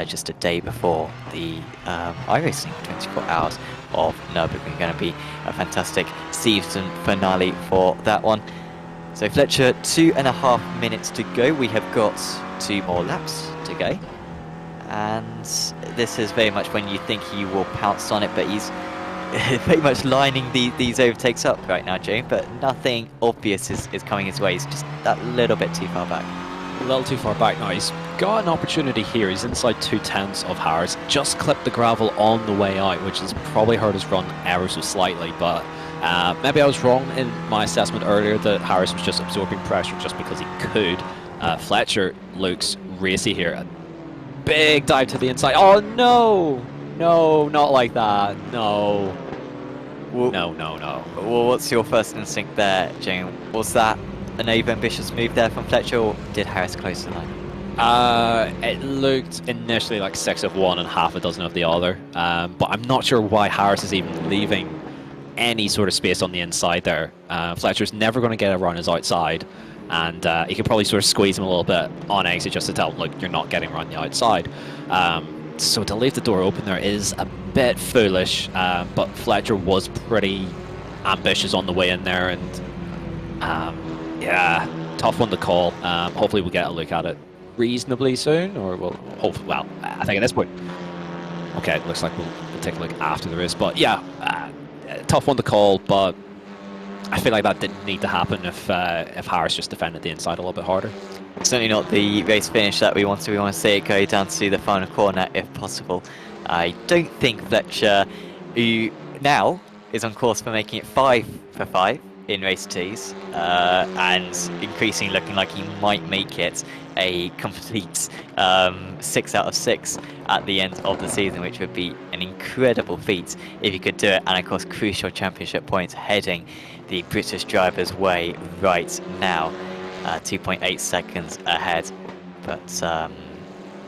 just a day before the iRacing 24 hours of Nürburgring. Going to be a fantastic season finale for that one. So Fletcher, 2.5 minutes to go. We have got 2 more laps to go, and this is very much when you think he will pounce on it, but he's very much lining these overtakes up right now, Jane, but nothing obvious is coming his way. He's just that little bit too far back. A little too far back now. He's got an opportunity here. He's inside 2/10 of Harris. Just clipped the gravel on the way out, which has probably hurt his run ever so slightly, but maybe I was wrong in my assessment earlier that Harris was just absorbing pressure just because he could. Fletcher looks racy here. A big dive to the inside. Oh no! No, not like that. No. Well, no. Well, what's your first instinct there, Jane? Was that an over-ambitious move there from Fletcher, or did Harris close the line? It looked initially like 6 of one and half a dozen of the other, but I'm not sure why Harris is even leaving any sort of space on the inside there. Fletcher's never going to get around his outside, and he could probably sort of squeeze him a little bit on exit just to tell him, look, you're not getting around the outside. So to leave the door open there is a bit foolish, but Fletcher was pretty ambitious on the way in there, and yeah, tough one to call. Hopefully we'll get a look at it reasonably soon, or we'll hopefully, well, I think at this point, okay, it looks like we'll take a look after the race, but yeah, tough one to call, but I feel like that didn't need to happen if Harris just defended the inside a little bit harder. Certainly not the race finish that we want to. We want to see it go down to the final corner if possible. I don't think Fletcher, who now is on course for making it 5 for 5 in race 2s, and increasingly looking like he might make it a complete 6 out of 6 at the end of the season, which would be an incredible feat if he could do it, and of course crucial championship points heading the British drivers' way right now. 2.8 seconds ahead, but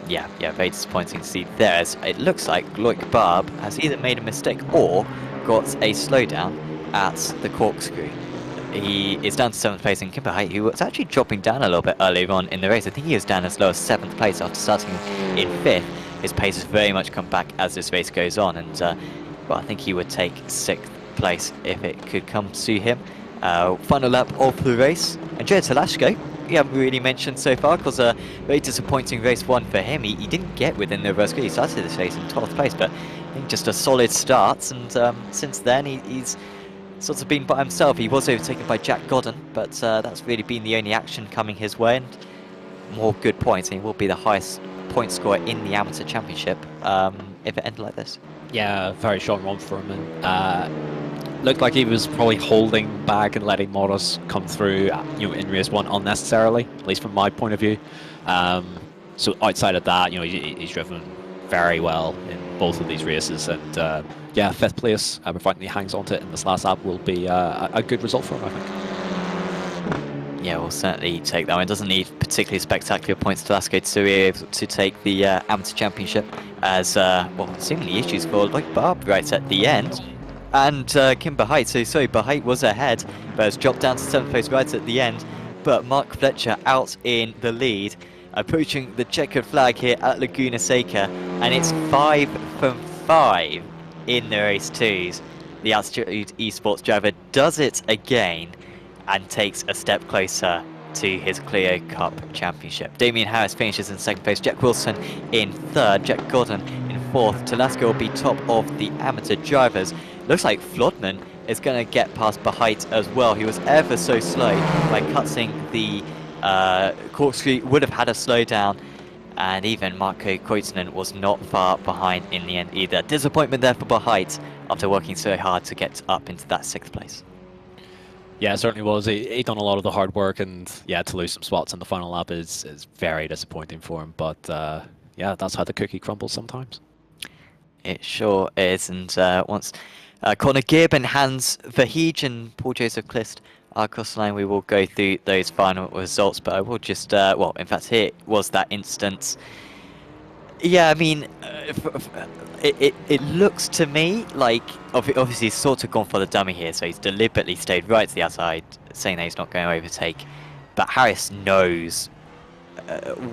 yeah, very disappointing to see there, as it looks like Loic Barb has either made a mistake or got a slowdown at the corkscrew. He is down to 7th place in Kimber Height, who was actually dropping down a little bit earlier on in the race. I think he was down as low as 7th place after starting in 5th. His pace has very much come back as this race goes on, and well, I think he would take 6th place if it could come to him. Final lap of the race. Andrea Talasco, we haven't really mentioned so far, because a very disappointing race 1 for him. He didn't get within the reverse grid. He started this race in 12th place, but I think just a solid start, and since then he's sort of been by himself. He was overtaken by Jack Godden, but that's really been the only action coming his way, and more good points. He will be the highest point scorer in the Amateur Championship if it ended like this. Yeah, very strong run for him, and looked like he was probably holding back and letting Modus come through, in race 1 unnecessarily, at least from my point of view. So outside of that, he's driven very well in both of these races, and yeah, 5th place, providing he hangs on to it in this last lap, will be a good result for him, I think. Yeah, we'll certainly take that one. It doesn't need particularly spectacular points to Lasco to be able to take the Amateur Championship, as, well, seemingly issues for like Barb right at the end. And Kim Bahait, so Bahait was ahead, but has dropped down to 7th place right at the end. But Mark Fletcher out in the lead, approaching the checkered flag here at Laguna Seca, and it's 5 from 5 in the race 2s. The Altitude Esports driver does it again and takes a step closer to his Clio Cup Championship. Damien Harris finishes in 2nd place, Jack Wilson in 3rd, Jack Gordon in 4th. Telasco will be top of the amateur drivers. Looks like Flodman is going to get past Bahait as well. He was ever so slow by cutting the corkscrew, would have had a slowdown, and even Marko Koitunen was not far behind in the end either. Disappointment there for Bahait after working so hard to get up into that 6th place. Yeah, it certainly was. He done a lot of the hard work, and yeah, to lose some spots in the final lap is very disappointing for him. But yeah, that's how the cookie crumbles sometimes. It sure is. And once Connor Gibb and Hans Verheij and Paul Joseph Clist are across the line, we will go through those final results. But I will just, well, in fact, here was that instance. Yeah, I mean, it looks to me like, obviously he's sort of gone for the dummy here, so he's deliberately stayed right to the outside, saying that he's not going to overtake. But Harris knows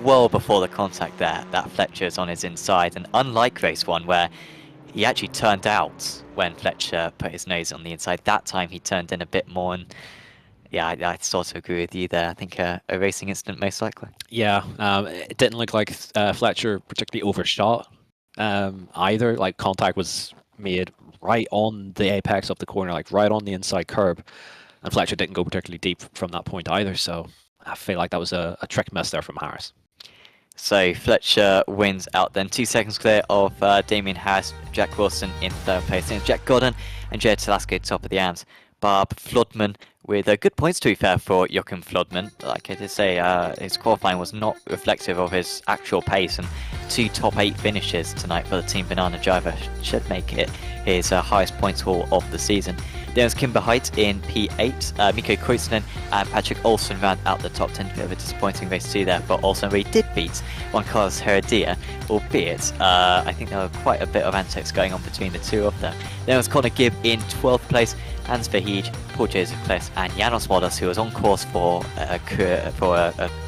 well before the contact there that Fletcher is on his inside, and unlike race 1 where he actually turned out when Fletcher put his nose on the inside, that time he turned in a bit more, and yeah, I sort of agree with you there. I think a racing incident most likely. Yeah, it didn't look like Fletcher particularly overshot either. Like, contact was made right on the apex of the corner, like right on the inside curb, and Fletcher didn't go particularly deep from that point either. So I feel like that was a trick miss there from Harris. So Fletcher wins out then. 2 seconds clear of Damien Harris, Jack Wilson in 3rd place. And Jack Gordon and Jared Telasco top of the AMS. Barb Flodman with good points, to be fair, for Joachim Flodman. Like I did say, his qualifying was not reflective of his actual pace, and 2 top 8 finishes tonight for the Team Banana driver should make it his highest points haul of the season. There was Kim Bahait in P8, Mikko Koitunen and Patrick Olsen round out the top 10. Bit of a disappointing race 2 there for Olsen, where he did beat Juan Carlos Heredia, albeit I think there were quite a bit of antics going on between the two of them. There was Connor Gibb in 12th place, Hans Verheij, Paul Joseph Clist and Janos Modus, who was on course for a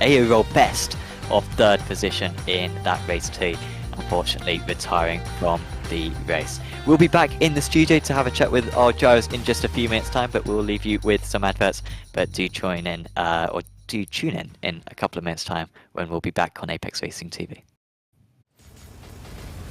AO roll best of 3rd position in that race 2, unfortunately retiring from the race. We'll be back in the studio to have a chat with our drivers in just a few minutes time, but we'll leave you with some adverts. But do join in, or do tune in a couple of minutes time when we'll be back on Apex Racing TV.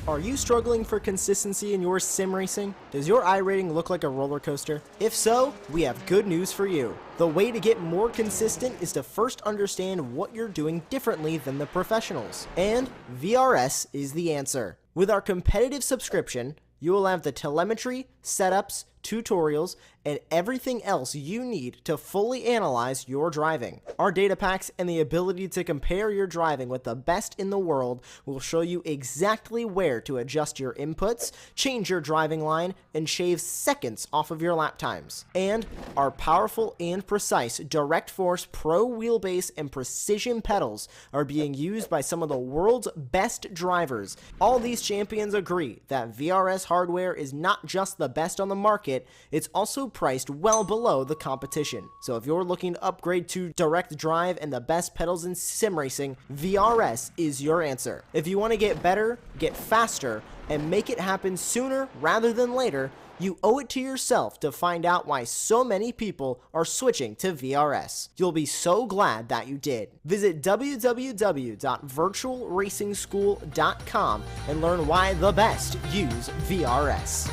Are you struggling for consistency in your sim racing? Does your iRating look like a roller coaster? If so, we have good news for you. The way to get more consistent is to first understand what you're doing differently than the professionals. And VRS is the answer. With our competitive subscription, you will have the telemetry, setups, tutorials, and everything else you need to fully analyze your driving. Our data packs and the ability to compare your driving with the best in the world will show you exactly where to adjust your inputs, change your driving line, and shave seconds off of your lap times. And our powerful and precise Direct Force Pro wheelbase and precision pedals are being used by some of the world's best drivers. All these champions agree that VRS hardware is not just the best on the market, it's also priced well below the competition. So if you're looking to upgrade to direct drive and the best pedals in sim racing, VRS is your answer. If you want to get better, get faster, and make it happen sooner rather than later, you owe it to yourself to find out why so many people are switching to VRS. You'll be so glad that you did. Visit www.virtualracingschool.com and learn why the best use VRS.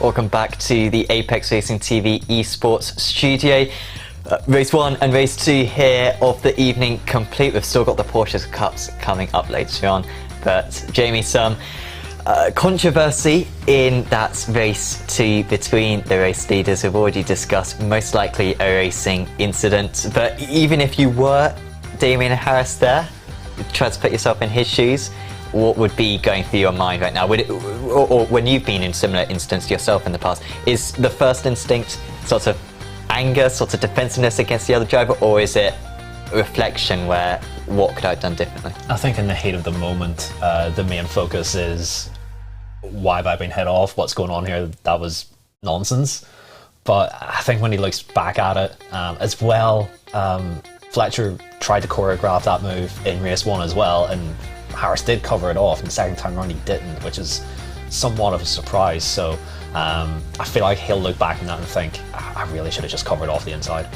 Welcome back to the Apex Racing TV esports studio. Race 1 and race 2 here of the evening complete. We've still got the Porsche Cups coming up later on, but Jamie, some Controversy in that race 2 between the race leaders. We've already discussed most likely a racing incident, but even if you were Damien Harris there, try to put yourself in his shoes, what would be going through your mind right now? Would it, or when you've been in similar incidents yourself in the past, is the first instinct sort of anger, sort of defensiveness against the other driver, or is it reflection where what could I have done differently? I think in the heat of the moment, the main focus is why have I been hit off? What's going on here? That was nonsense. But I think when he looks back at it, as well, Fletcher tried to choreograph that move in race 1 as well, and Harris did cover it off, and the second time around he didn't, which is somewhat of a surprise. So I feel like he'll look back on that and think, I really should have just covered off the inside.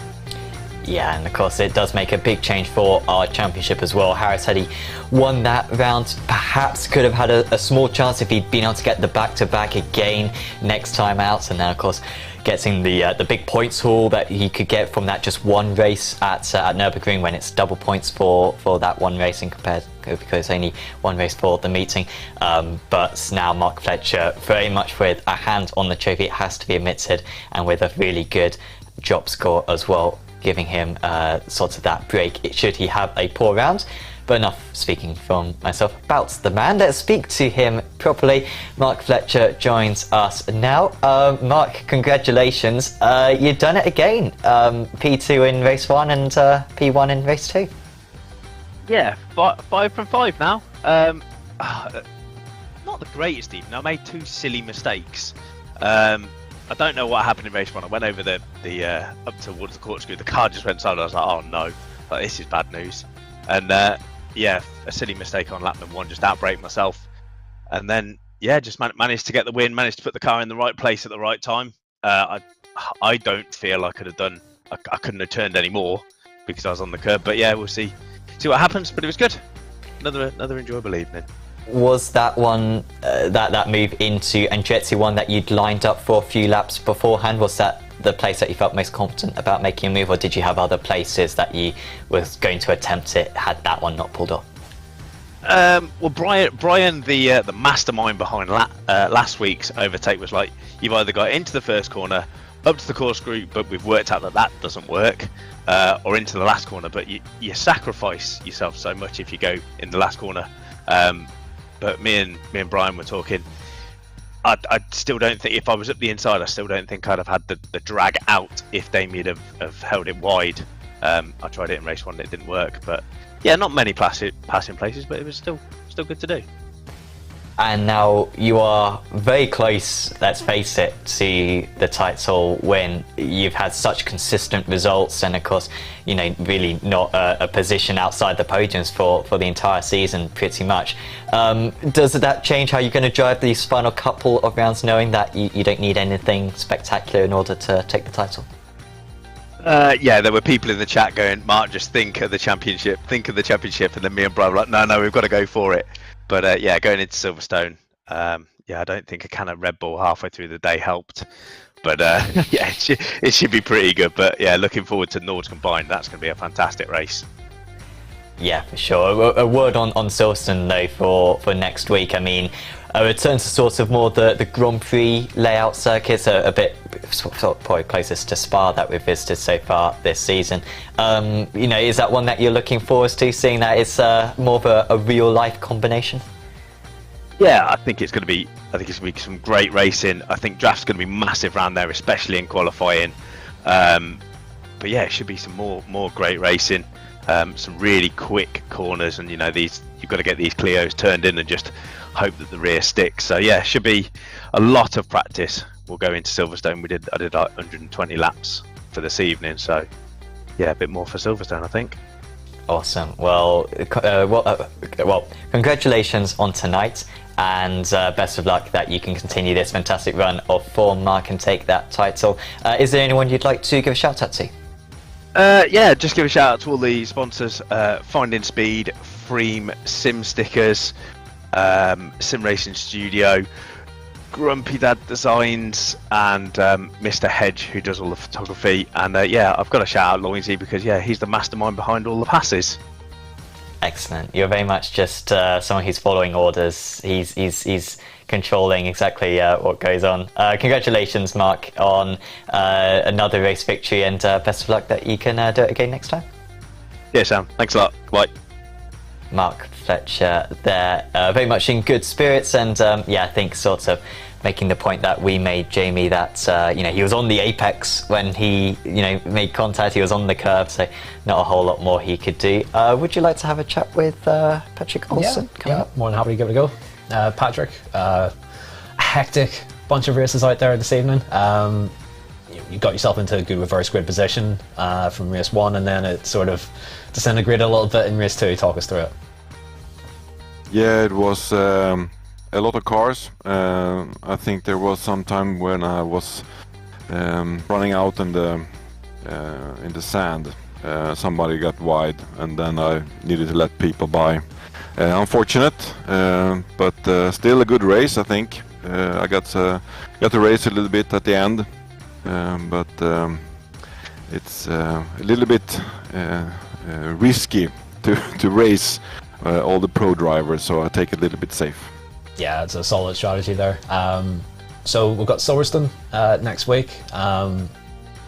Yeah, and of course it does make a big change for our championship as well. Harris, had he won that round, perhaps could have had a small chance if he'd been able to get the back-to-back again next time out, and then of course getting the big points haul that he could get from that just one race at Nürburgring, when it's double points for that one racing compared, because only one race for the meeting. But now Mark Fletcher very much with a hand on the trophy, it has to be admitted, and with a really good drop score as well, giving him sort of that break should he have a poor round. But enough speaking from myself about the man. Let's speak to him properly. Mark Fletcher joins us now. Mark, congratulations. You've done it again. P2 in race 1 and P1 in race 2. Yeah, 5 from 5 now. Not the greatest even. I made 2 silly mistakes. I don't know what happened in race 1. I went over the up towards the corkscrew. The car just went silent. I was like, oh no, like, this is bad news. And yeah, a silly mistake on lap number 1, just outbrake myself. And then yeah, just managed to get the win. Managed to put the car in the right place at the right time. I don't feel I could have done. I couldn't have turned any more because I was on the curb. But yeah, we'll see what happens. But it was good. Another enjoyable evening. Was that one, that move into Andretti one that you'd lined up for a few laps beforehand? Was that the place that you felt most confident about making a move, or did you have other places that you were going to attempt it had that one not pulled off? Well, Brian, the mastermind behind last week's overtake, was like, you've either got into the first corner, up to the corkscrew, but we've worked out that doesn't work, or into the last corner, but you sacrifice yourself so much if you go in the last corner. But me and Brian were talking. I still don't think, if I was up the inside, I still don't think I'd have had the drag out if Damien have held it wide. I tried it in race 1, it didn't work. But yeah, not many passing places, but it was still good to do. And now you are very close, let's face it, to the title when you've had such consistent results, and of course, you know, really not a position outside the podiums for the entire season, pretty much. Does that change how you're going to drive these final couple of rounds, knowing that you don't need anything spectacular in order to take the title? Yeah, there were people in the chat going, Mark, just think of the championship, and then me and Brian were like, no, we've got to go for it. But yeah, going into Silverstone, yeah, I don't think a can of Red Bull halfway through the day helped. But yeah, it should be pretty good. But yeah, looking forward to Nords Combined. That's going to be a fantastic race. Yeah, for sure. A word on Silverstone though for next week. I mean, a return to sort of more the Grand Prix layout circuits, a bit sort of probably closest to Spa that we've visited so far this season. You know, is that one that you're looking forward to, seeing that it's more of a real life combination? Yeah, I think it's going to be some great racing. I think draft's going to be massive around there, especially in qualifying. But yeah, it should be some more great racing. Some really quick corners, and you know, you've got to get these Clios turned in and just hope that the rear sticks. So yeah, should be a lot of practice. We'll go into Silverstone. I did 120 laps for this evening, so yeah, a bit more for Silverstone, I think. Awesome. Well, congratulations on tonight, and best of luck that you can continue this fantastic run of form, Mark, and take that title. Is there anyone you'd like to give a shout out to? Yeah, just give a shout out to all the sponsors: Finding Speed, Freem, Sim Stickers, Sim Racing Studio, Grumpy Dad Designs, and Mr. Hedge, who does all the photography. And yeah, I've got to shout out Loinsy because yeah, he's the mastermind behind all the passes. Excellent. You're very much just someone who's following orders. He's controlling exactly what goes on. Congratulations, Mark, on another race victory, and best of luck that you can do it again next time. Yeah, Sam. Thanks a lot. Bye. Mark Fletcher there, very much in good spirits, and I think sort of making the point that we made, Jamie, that he was on the apex when he made contact. He was on the curve, so not a whole lot more he could do. Would you like to have a chat with Patrick Olsen? Yeah, more than happy to give it a go. Patrick, a hectic bunch of races out there this evening. You got yourself into a good reverse grid position from race 1, and then it sort of disintegrated a little bit in race 2. Talk us through it. Yeah, it was a lot of cars. I think there was some time when I was running out in the sand. Somebody got wide, and then I needed to let people by. Unfortunate, but still a good race, I think. I got to race a little bit at the end, but it's a little bit risky to race all the pro drivers, so I take it a little bit safe. Yeah, it's a solid strategy there. So we've got Silverstone next week.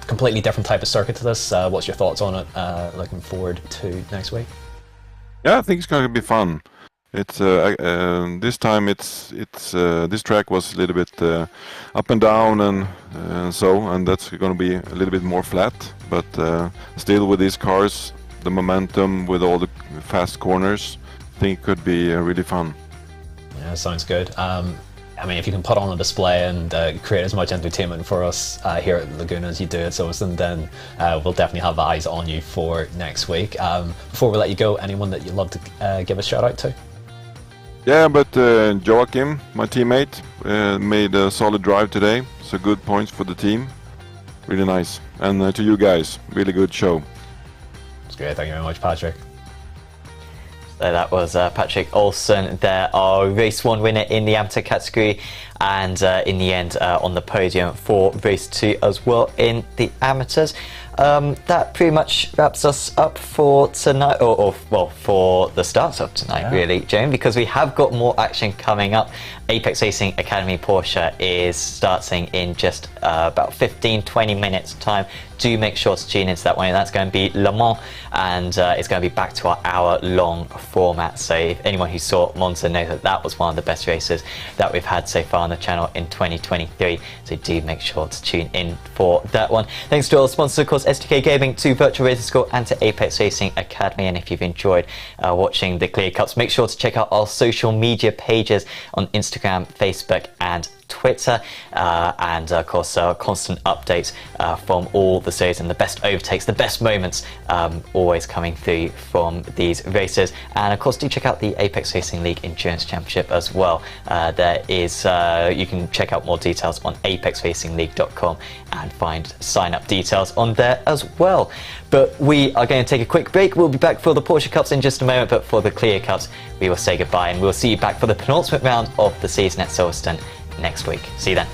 Completely different type of circuit to this. What's your thoughts on it? Looking forward to next week. Yeah, I think it's going to be fun. It's this time this track was a little bit up and down and that's going to be a little bit more flat. But still, with these cars, the momentum with all the fast corners, I think could be really fun. Yeah, sounds good. I mean, if you can put on a display and create as much entertainment for us here at Laguna as you do at Silverstone, then we'll definitely have eyes on you for next week. Before we let you go, anyone that you'd love to give a shout out to? Yeah, but Joachim, my teammate, made a solid drive today, so good points for the team. Really nice. And to you guys, really good show. That's great, thank you very much, Patrick. So that was Patrick Olsen there, our race 1 winner in the amateur category, and in the end on the podium for race 2 as well in the amateurs. That pretty much wraps us up for tonight, or for the start of tonight, really, Jamie, because we have got more action coming up. Apex Racing Academy Porsche is starting in just about 15-20 minutes time. Do make sure to tune into that one. That's going to be Le Mans, and it's going to be back to our hour-long format. So if anyone who saw Monza knows that was one of the best races that we've had so far on the channel in 2023. So do make sure to tune in for that one. Thanks to our sponsors, of course, STK Gaming, to Virtual Racing School, and to Apex Racing Academy. And if you've enjoyed watching the Clear Cups, make sure to check out our social media pages on Instagram, Facebook, and Twitter, and of course constant updates from all the series and the best overtakes, the best moments always coming through from these races. And of course do check out the Apex Racing League Endurance Championship as well. There is you can check out more details on apexracingleague.com and find sign up details on there as well. But we are going to take a quick break. We'll be back for the Porsche Cups in just a moment, but for the Clear Cups we will say goodbye, and we'll see you back for the penultimate round of the season at Silverstone next week. See you then.